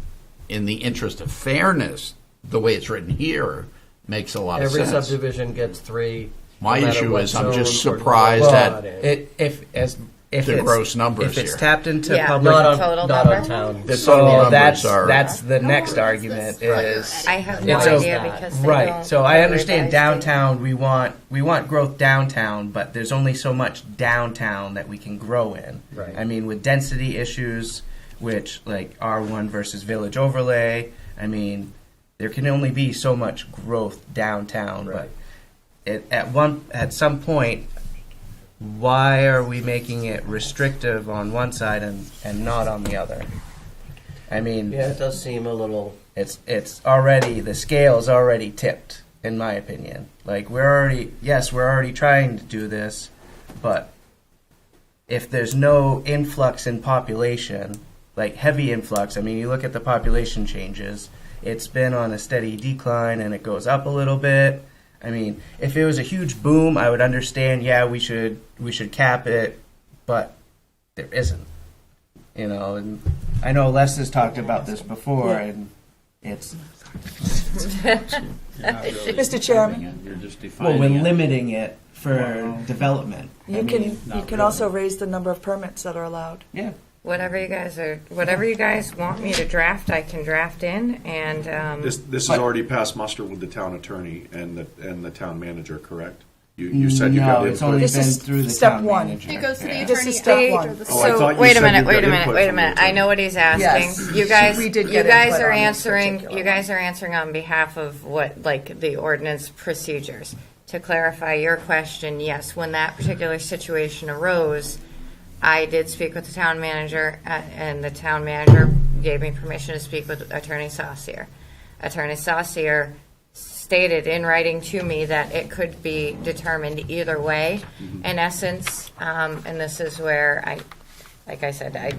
the interest of fairness, the way it's written here makes a lot Every of sense. subdivision gets 3. My no matter issue what is I'm just zone or surprised lot at it is. If The it's, gross numbers if it's here. tapped into Yeah. public, Not on, Total not number? on town. The total so numbers are. that's the next argument is I have no It's a- idea because they right. don't So I understand advertise downtown. We want growth downtown, but there's only so much downtown that we can grow in. Right. I mean, with density issues, which like R1 versus village overlay. I mean, there can only be so much growth downtown. Right. But at some point, why are we making it restrictive on one side and not on the other? I mean, Yeah, it does seem a little. it's already, the scale's already tipped, in my opinion. Like we're already trying to do this, but if there's no influx in population, like heavy influx, I mean, you look at the population changes, it's been on a steady decline and it goes up a little bit. I mean, if it was a huge boom, I would understand, yeah, we should cap it, but there isn't. You know, and I know Les has talked about this before, and it's Mr. Chairman, You're just well, defining we're it. limiting it for development. you can also raise the number of permits that are allowed. Yeah. Whatever you guys want me to draft, I can draft in, and This is already passed muster with the town attorney and the town manager, correct? You said you got No, it's input. only This been is through the step town one. manager. It goes to the Yeah. attorney This is step after one. the Oh, I select- thought you wait a said minute, you wait got a minute, input wait a from the minute. I attorney. know what he's asking. Yes. You guys, We did you get guys input are on this answering. particular You guys are answering on behalf of what, like the ordinance procedures. To clarify your question, yes, when that particular situation arose, I did speak with the town manager, and the town manager gave me permission to speak with Attorney Saucier. Attorney Saucier stated in writing to me that it could be determined either way. In essence, and this is where like I said,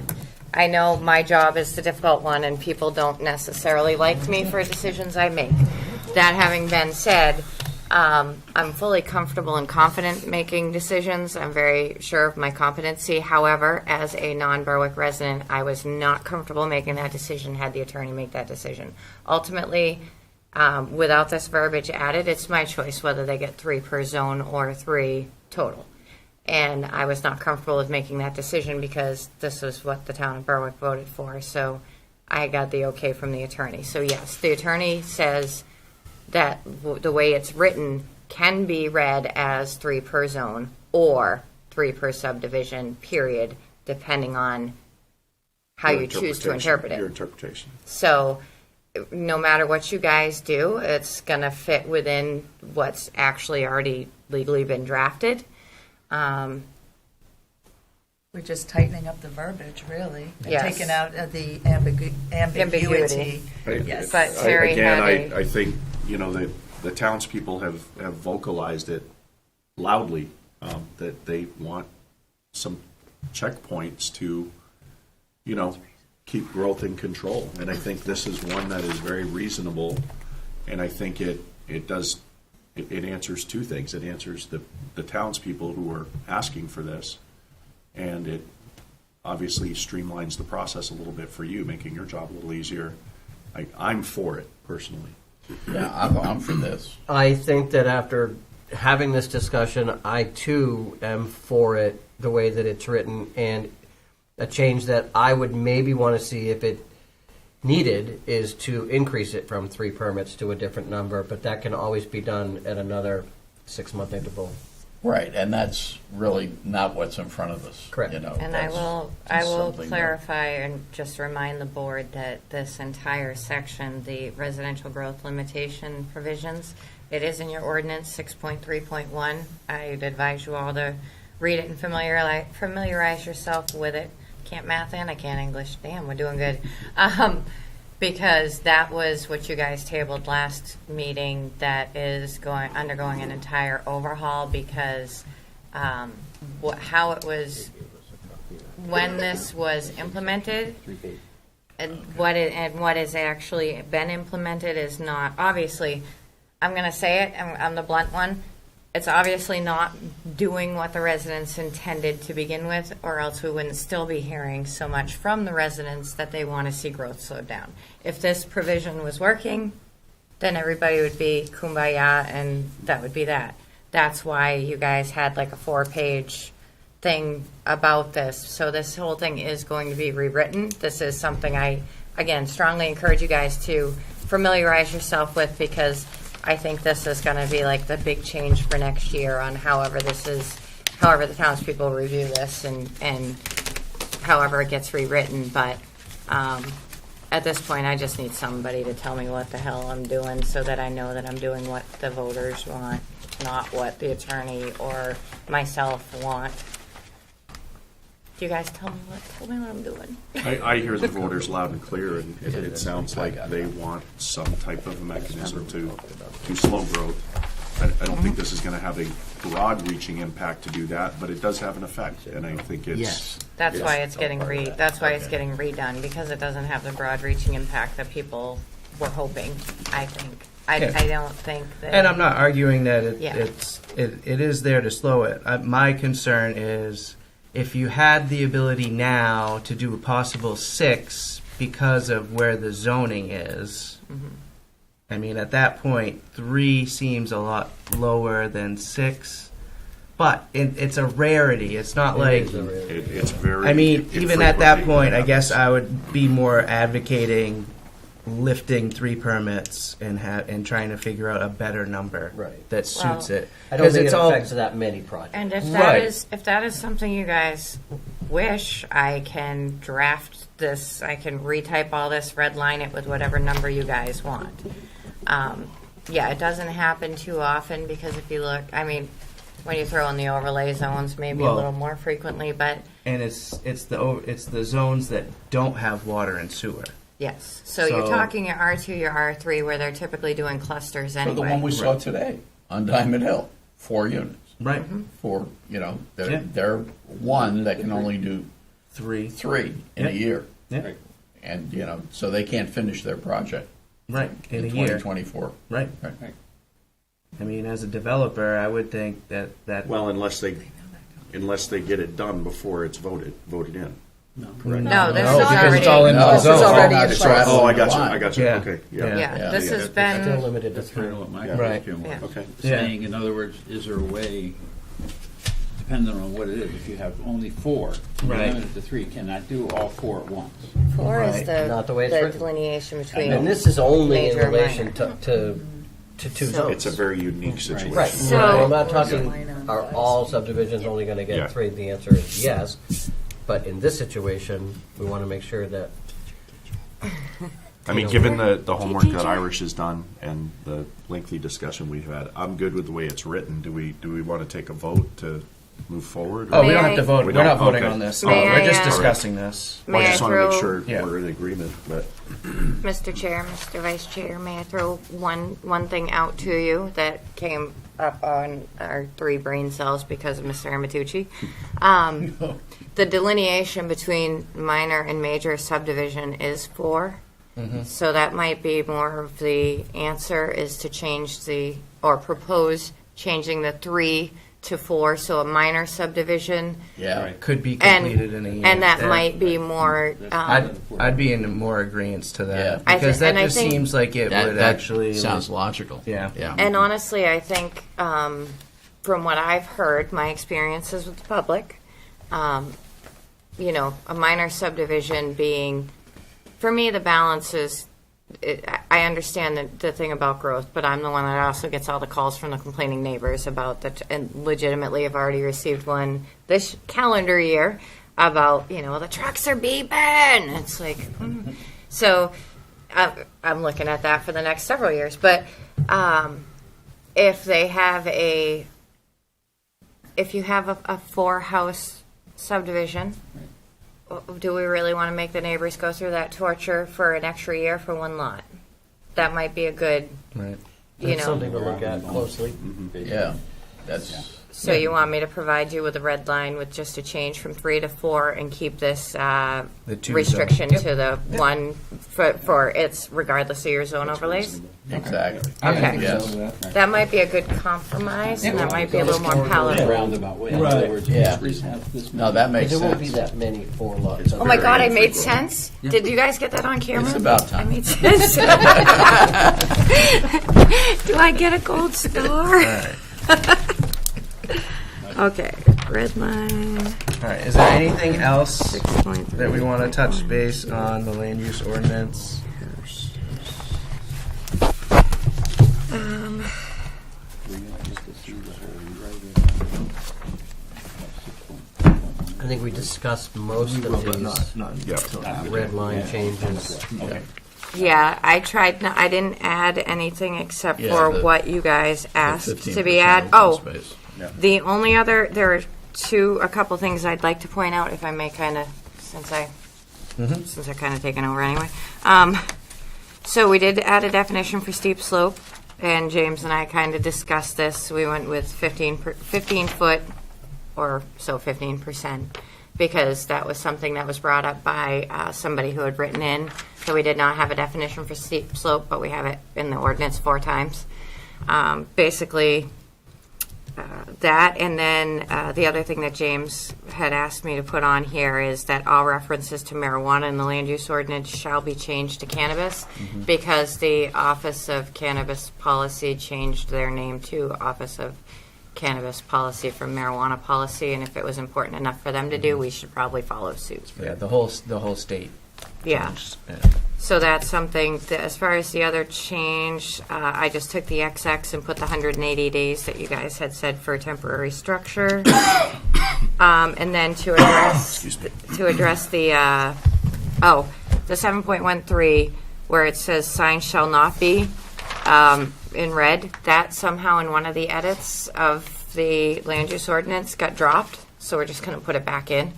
I know my job is the difficult one, and people don't necessarily like me for decisions I make. That having been said, I'm fully comfortable and confident making decisions. I'm very sure of my competency. However, as a non-Berwick resident, I was not comfortable making that decision had the attorney make that decision. Ultimately, without this verbiage added, it's my choice whether they get 3 per zone or 3 total. And I was not comfortable with making that decision because this is what the town of Berwick voted for. So I got the okay from the attorney. So yes, the attorney says that the way it's written can be read as 3 per zone or 3 per subdivision, period, depending on how you choose to interpret Your it. interpretation. So no matter what you guys do, it's going to fit within what's actually already legally been drafted. We're just tightening up the verbiage, really, and Yes. taking out the ambiguity. Yes. But Terry Again, had I think, the townspeople have vocalized it loudly, that they want some checkpoints to, keep growth in control. And I think this is one that is very reasonable, and I think it answers 2 things. It answers the townspeople who are asking for this, and it obviously streamlines the process a little bit for you, making your job a little easier. I'm for it, personally. Yeah, I'm for this. I think that after having this discussion, I too am for it the way that it's written, and a change that I would maybe want to see if it needed is to increase it from 3 permits to a different number, but that can always be done at another 6-month interval. Right, and that's really not what's in front of us. Correct. And I that's will something clarify and just remind the board that this entire section, the residential growth limitation provisions, it is in your ordinance 6.3.1. I'd advise you all to read it and familiarize yourself with it. Can't math and I can't English. Damn, we're doing good. Because that was what you guys tabled last meeting that is undergoing an entire overhaul because how it was, when this was implemented and what has actually been implemented is not, obviously, I'm going to say it, I'm the blunt one, it's obviously not doing what the residents intended to begin with, or else we wouldn't still be hearing so much from the residents that they want to see growth slowed down. If this provision was working, then everybody would be kumbaya, and that would be that. That's why you guys had like a 4-page thing about this. So this whole thing is going to be rewritten. This is something I, again, strongly encourage you guys to familiarize yourself with because I think this is going to be like the big change for next year on however the townspeople review this and however it gets rewritten. But at this point, I just need somebody to tell me what the hell I'm doing so that I know that I'm doing what the voters want, not what the attorney or myself want. Do you guys tell me what I'm doing? I hear the voters loud and clear, and it sounds like they want some type of a mechanism to slow growth. I don't think this is going to have a broad-reaching impact to do that, but it does have an effect, and I think it's... Yes. That's why it's getting it's getting redone because it doesn't have the broad-reaching impact that people were hoping. I think. I don't think that. And I'm not arguing that Yeah. it is there to slow it. My concern is if you had the ability now to do a possible 6 because of where the zoning is. I mean, at that point, 3 seems a lot lower than 6. But it's a rarity. It's not like... It's very... I mean, even at that infrequently point, I happens. guess I would be more advocating lifting 3 permits and trying to figure out a better number that suits it. I don't think it's it all affects that many projects. And if Right. that is something you guys wish, I can draft this. I can retype all this, redline it with whatever number you guys want. Yeah, it doesn't happen too often because if you look, I mean, when you throw in the overlay zones, maybe a Well- little more frequently, but and it's the zones that don't have water and sewer. yes. So you're talking your R2, your R3, where they're typically doing clusters So anyway. the one we saw today on Diamond Hill, 4 units. Right. For, they're one that can only do 3. in a Yep. year. Yeah. And, so they can't finish their project. Right, in a year. 2024. Right. I mean, as a developer, I would think that Well, unless they get it done before it's voted in. Correct. No, this No, is because already. it's all in No, the this zone. is already in It's place. Oh, I got you, Yeah. okay, Yeah. Yeah, this has Still been, limited to That's kind of what my Right. question was. Yeah. Okay. Saying, in other words, is there a way, depending on what it is, if you have only 4, you're Right. limited to 3, cannot do all 4 at once. 4 is Right. Not the way it's the written. delineation between. And this is only in Major and relation minor. to two zones. It's a very unique situation. Right. So- I'm not talking, are all subdivisions only going to Yeah. get 3? The answer is yes. But in this situation, we want to make sure that. I mean, given the homework that Irish has done and the lengthy discussion we've had, I'm good with the way it's written. Do we want to take a vote to move forward? Oh, we May don't I- have to vote. We We're not don't? voting Okay. on this. May We're I, just uh, discussing this. I May I just want to make throw, sure Yeah. we're in agreement, but Mr. Chair, Mr. Vice Chair, may I throw one thing out to you that came up on our 3 brain cells because of Mr. Amatucci? The delineation between minor and major subdivision is 4. So that might be more of the answer, is to change or propose changing the 3 to 4, so a minor subdivision. Yeah. Could be And, completed in a year. and that Yeah. might be more, I'd be in more agreement to that Yeah. I because thi- and that I just think- seems like it would That actually sounds logical. Yeah. Yeah. and honestly, I think from what I've heard, my experiences with the public, a minor subdivision being, for me, the balance is, I understand the thing about growth, but I'm the one that also gets all the calls from the complaining neighbors about that, and legitimately have already received one this calendar year about, the trucks are beeping. It's like, so I'm looking at that for the next several years. But if you have a 4-house subdivision, do we really want to make the neighbors go through that torture for an extra year for one lot? That might be a good, Right. That's something to look at closely. Yeah. That's. So you want me to provide you with a red line with just a change from 3 to 4 and keep this 2 restriction zone. to the 1 for its regardless of your zone overlays? Exactly. Okay. Yes. That might be a good compromise, and that might be a little more palatable. Roundabout way. In other words, Yeah. just have this No, that makes There sense. won't be that many 4 lots. Oh my God, I made sense? Did you guys get that on camera? It's about I time. made sense. Do I get a gold star? Okay, red line. All right. Is there anything else 6.3. that we want to touch base on the land use ordinance? I think we discussed most of these red line changes. Yeah, I tried. I didn't add anything except Yeah, for the- what you guys asked 15% to be added. open Oh, space. the only other, there are a couple things I'd like to point out, if I may, kind of, since I've kind of taken over anyway. So we did add a definition for steep slope, and James and I kind of discussed this. We went with 15 foot, or so 15%, because that was something that was brought up by somebody who had written in. So we did not have a definition for steep slope, but we have it in the ordinance 4 times. Basically, that, and then the other thing that James had asked me to put on here is that all references to marijuana in the land use ordinance shall be changed to cannabis, because the Office of Cannabis Policy changed their name to Office of Cannabis Policy from Marijuana Policy, and if it was important enough for them to do, we should probably follow suit. Yeah, the whole state. Yeah. changed. So that's something that, as far as the other change, I just took the XX and put the 180 days that you guys had said for a temporary structure. And then to address the 7.13, where it says signs shall not be, in red, that somehow in one of the edits of the land use ordinance got dropped, so we're just going to put it back in.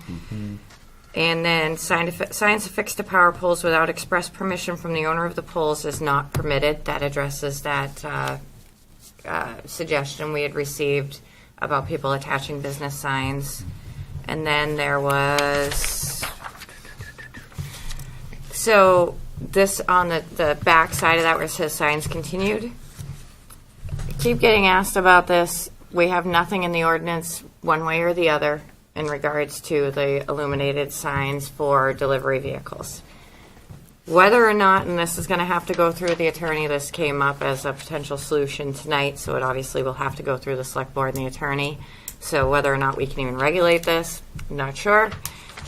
And then signs affixed to power poles without express permission from the owner of the poles is not permitted. That addresses that suggestion we had received about people attaching business signs And then there was, so this on the back side of that where it says signs continued. I keep getting asked about this. We have nothing in the ordinance one way or the other in regards to the illuminated signs for delivery vehicles. Whether or not, and this is going to have to go through the attorney, this came up as a potential solution tonight, so it obviously will have to go through the select board and the attorney. So whether or not we can even regulate this, I'm not sure.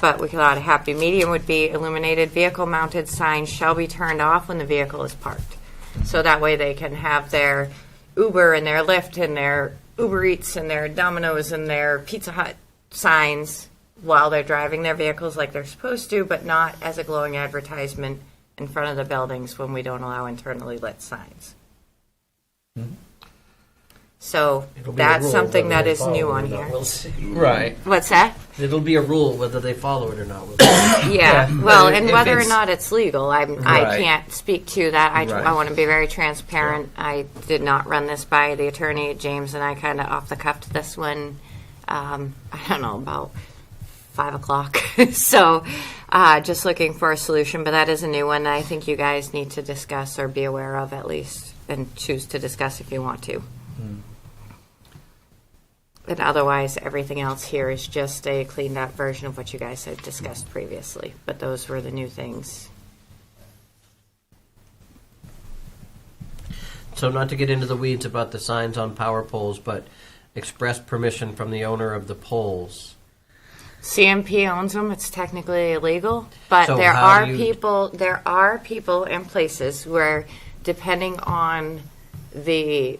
But we thought a happy medium would be illuminated vehicle-mounted signs shall be turned off when the vehicle is parked. So that way they can have their Uber and their Lyft and their Uber Eats and their Domino's and their Pizza Hut signs while they're driving their vehicles like they're supposed to, but not as a glowing advertisement in front of the buildings when we don't allow internally lit signs. So It'll be a that's rule, something whether that they is follow new it or on not, here. we'll see. Right. What's that? It'll be a rule whether they follow it or not. We'll see. Yeah, Yeah, well, but and if whether or it's- not it's legal, I Right. can't speak to that. I Right. want to be very transparent. I did not run this by the attorney. James and I kind of off the cuff to this one, I don't know, about 5 o'clock. So just looking for a solution, but that is a new one that I think you guys need to discuss or be aware of at least, and choose to discuss if you want to. And otherwise, everything else here is just a cleaned up version of what you guys had discussed previously. But those were the new things. So not to get into the weeds about the signs on power poles, but express permission from the owner of the poles. CMP owns them. It's technically illegal, but So there how are do you- people. There are people in places where, depending on the,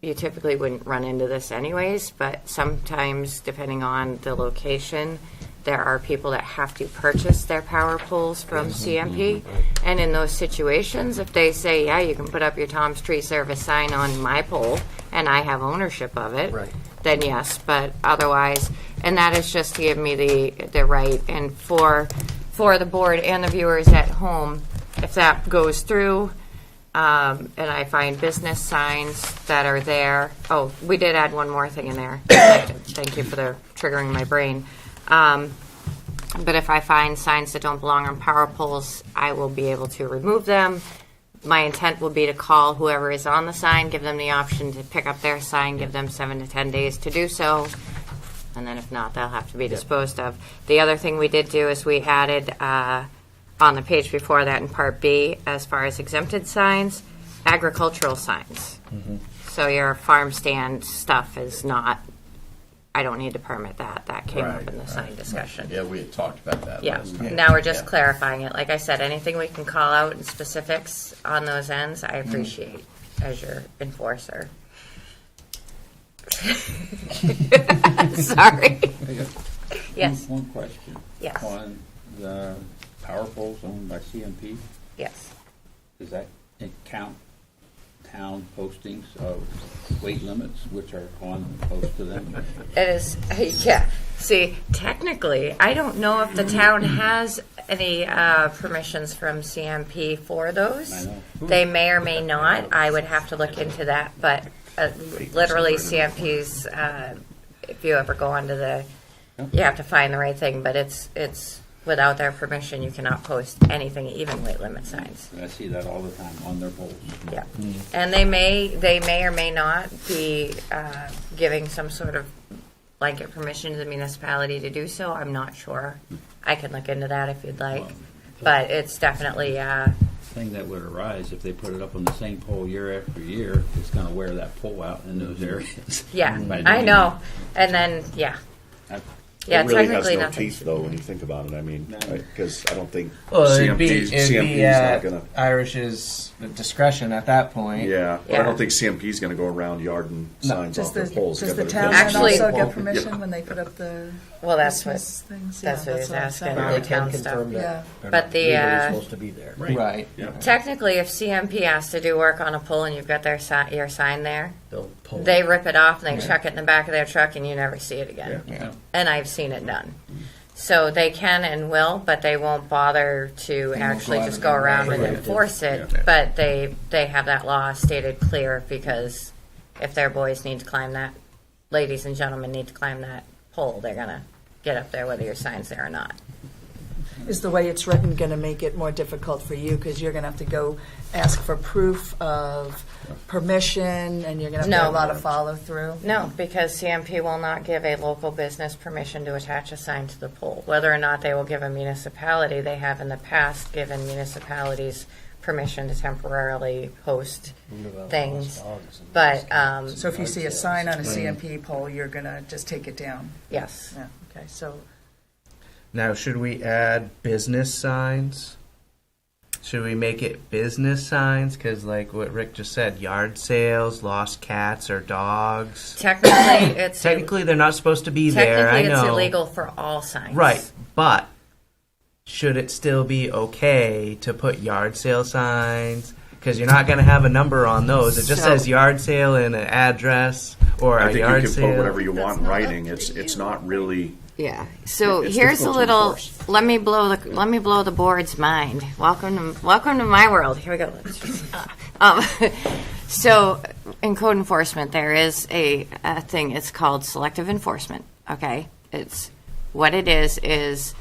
you typically wouldn't run into this anyways, but sometimes depending on the location, there are people that have to purchase their power poles from CMP. And in those situations, if they say, yeah, you can put up your Tom's Tree Service sign on my pole and I have ownership of it, Right. then yes, but otherwise, and that is just to give me the right, and for the board and the viewers at home, if that goes through, and I find business signs that are there. Oh, we did add one more thing in there. Thank you for triggering my brain. But if I find signs that don't belong on power poles, I will be able to remove them. My intent will be to call whoever is on the sign, give them the option to pick up their sign, give them 7 to 10 days to do so, and then if not, they'll have to be disposed of. The other thing we did do is we added on the page before that in Part B, as far as exempted signs, agricultural signs. So your farm stand stuff is not, I don't need to permit that. That came up in the sign discussion. Yeah, we had talked about that Yeah, last time. now we're just Yeah. clarifying it. Like I said, anything we can call out in specifics on those ends, I appreciate as your enforcer. Sorry. Yes. One question. Yes. On the power poles owned by CMP, Yes. does that count town postings of weight limits, which are on post to them? It is, yeah. See, technically, I don't know if the town has any permissions from CMP for those. I know. They may or may not. I would have to look into that, but literally CMP's, if you ever go onto the, you have to find the right thing, but it's without their permission, you cannot post anything, even weight limit signs. I see that all the time on their poles. Yeah, and they may or may not be giving some sort of blanket permission to the municipality to do so. I'm not sure. I can look into that if you'd like, but it's definitely Thing that would arise if they put it up on the same pole year after year, it's going to wear that pole out in those areas. yeah. By I doing know, and then yeah. that. Yeah, It really has technically no nothing. teeth, though, when you think about it. I mean, because I don't think Well, it'd be CMP's not at going to. Irish's discretion at that point. Yeah, but Yeah. I don't think CMP's going to go around yarding signs Does off their the, poles. does They've the got town their then Actually- also Yeah. get permission when they put up the Well, that's what Christmas things? that's what Yeah, he's what I'm asking. saying. all They the can town stuff. confirm Yeah. that they're But not the, legally uh, supposed to be there. Right. Yeah. Technically, if CMP has to do work on a pole and you've got their your sign there, They'll pull. they rip it off and they chuck it in the back of their truck and you never see it again. Yeah. And I've seen it done. So they can and will, but they won't bother to actually just go around and enforce it. Yeah. But they have that law stated clear, because if their boys need to climb that, ladies and gentlemen need to climb that pole, they're going to get up there whether your sign's there or not. Is the way it's written going to make it more difficult for you because you're going to have to go ask for proof of permission and you're going to have to No. have a lot of follow through? No, because CMP will not give a local business permission to attach a sign to the pole. Whether or not they will give a municipality, they have in the past given municipalities permission to temporarily post things. But, So if you see a sign on a CMP pole, you're going to just take it down? yes. Yeah, okay, so Now, should we add business signs? Should we make it business signs? Because, like what Rick just said, yard sales, lost cats or dogs. Technically, They're not supposed to be there. I Technically, know. it's illegal for all signs. Right, but should it still be okay to put yard sale signs? Because you're not going to have a number on those. It just So- says yard sale and an address or I a think you yard can sale. put whatever you want in writing. It's not really. Yeah. So It's here's a difficult to little. enforce. Let me blow the board's mind. Welcome to my world. Here we go. Let's just, so in code enforcement, there is a thing. It's called selective enforcement. Okay. It's what it is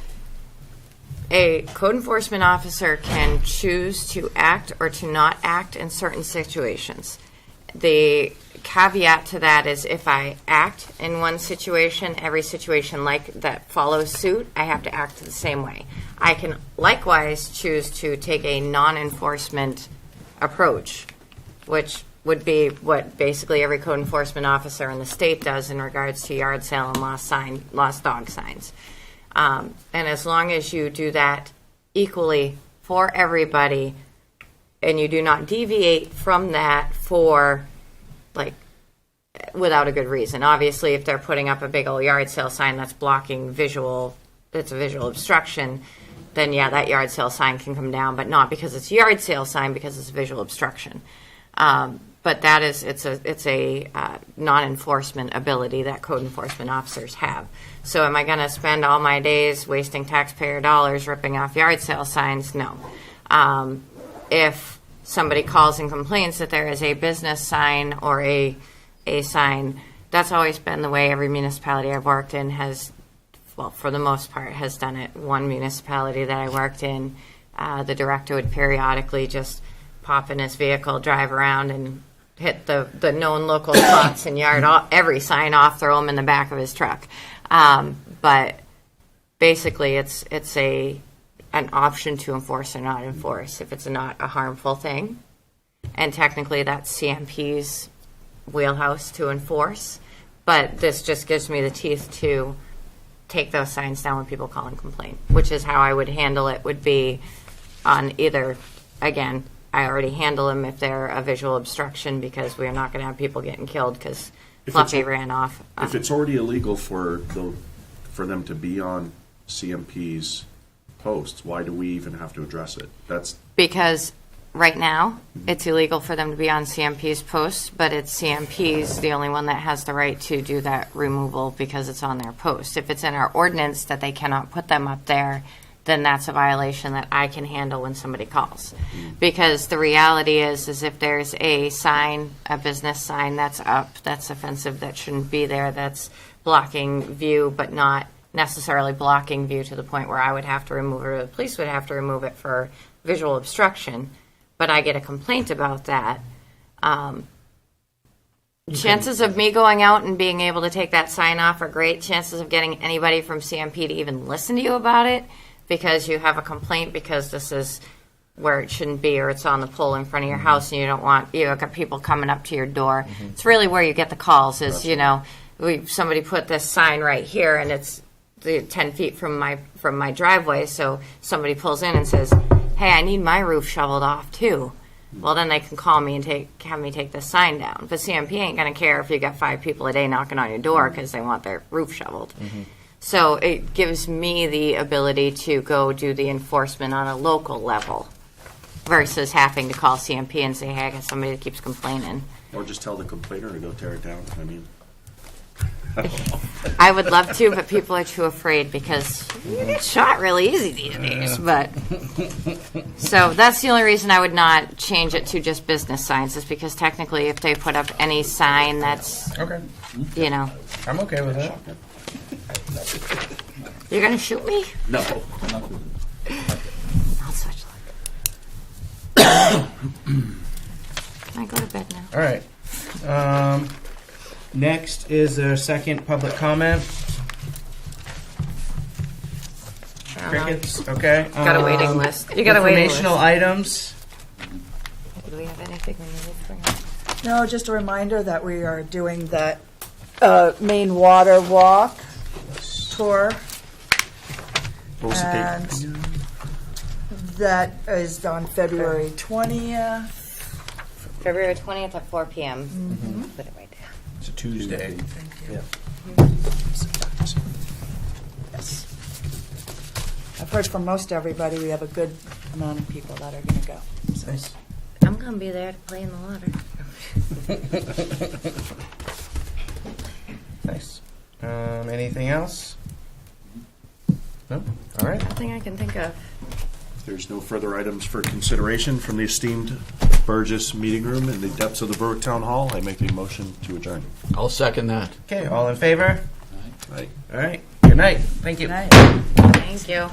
a code enforcement officer can choose to act or to not act in certain situations. The caveat to that is if I act in one situation, every situation like that follows suit, I have to act the same way. I can likewise choose to take a non-enforcement approach, which would be what basically every code enforcement officer in the state does in regards to yard sale and lost dog signs. And as long as you do that equally for everybody, and you do not deviate from that for, like, without a good reason. Obviously, if they're putting up a big old yard sale sign that's blocking visual, that's a visual obstruction, then yeah, that yard sale sign can come down, but not because it's a yard sale sign, because it's visual obstruction. But that is, it's a non-enforcement ability that code enforcement officers have. So am I going to spend all my days wasting taxpayer dollars ripping off yard sale signs? No. If somebody calls and complains that there is a business sign or a sign, that's always been the way every municipality I've worked in has, well, for the most part, has done it. One municipality that I worked in, the director would periodically just pop in his vehicle, drive around, and hit the known local spots and yard every sign off, throw them in the back of his truck. But basically, it's an option to enforce or not enforce if it's not a harmful thing. And technically, that's CMP's wheelhouse to enforce. But this just gives me the teeth to take those signs down when people call and complain, which is how I would handle it, would be on either, again, I already handle them if they're a visual obstruction, because we're not going to have people getting killed because Fluffy ran off. If it's already illegal for them to be on CMP's posts, why do we even have to address it? That's Because right now, it's illegal for them to be on CMP's posts, but it's CMP's the only one that has the right to do that removal because it's on their post. If it's in our ordinance that they cannot put them up there, then that's a violation that I can handle when somebody calls. Because the reality is if there's a sign, a business sign that's up, that's offensive, that shouldn't be there, that's blocking view, but not necessarily blocking view to the point where I would have to remove it, or the police would have to remove it for visual obstruction, but I get a complaint about that, chances of me going out and being able to take that sign off are great. Chances of getting anybody from CMP to even listen to you about it, because you have a complaint because this is where it shouldn't be, or it's on the pole in front of your house and you don't want, you've got people coming up to your door. It's really where you get the calls is, somebody put this sign right here and it's 10 feet from my driveway, so somebody pulls in and says, hey, I need my roof shoveled off too. Well, then they can call me and have me take this sign down. But CMP ain't going to care if you got 5 people a day knocking on your door because they want their roof shoveled. So it gives me the ability to go do the enforcement on a local level versus having to call CMP and say, hey, I got somebody that keeps complaining. or just tell the complainer to go tear it down. I mean. I would love to, but people are too afraid because you get shot really easy these days. But so that's the only reason I would not change it to just business signs, is because technically, if they put up any sign that's, Okay. you know, I'm okay with that. You're going to shoot me? No. Not such luck. I go to bed now. All right. Next is our second public comment. Crickets, okay. Got a waiting list. You got a waiting list. Informational items. Do we have anything we need to bring up? No, just a reminder that we are doing that Main Water Walk tour. What was the date? And that is on February 20th. February 20th at 4 p.m. Put it right there. It's a Tuesday. Yes. I've heard from most everybody, we have a good amount of people that are going to go. So. Nice. I'm going to be there to play in the water. Nice. Anything else? No? All right. Nothing I can think of. If there's no further items for consideration from the esteemed Burgess Meeting Room in the depths of the Berwick Town Hall, I make the motion to adjourn. I'll second that. Okay, all in favor? Right. All right. Good night. Thank you. Night. Thank you.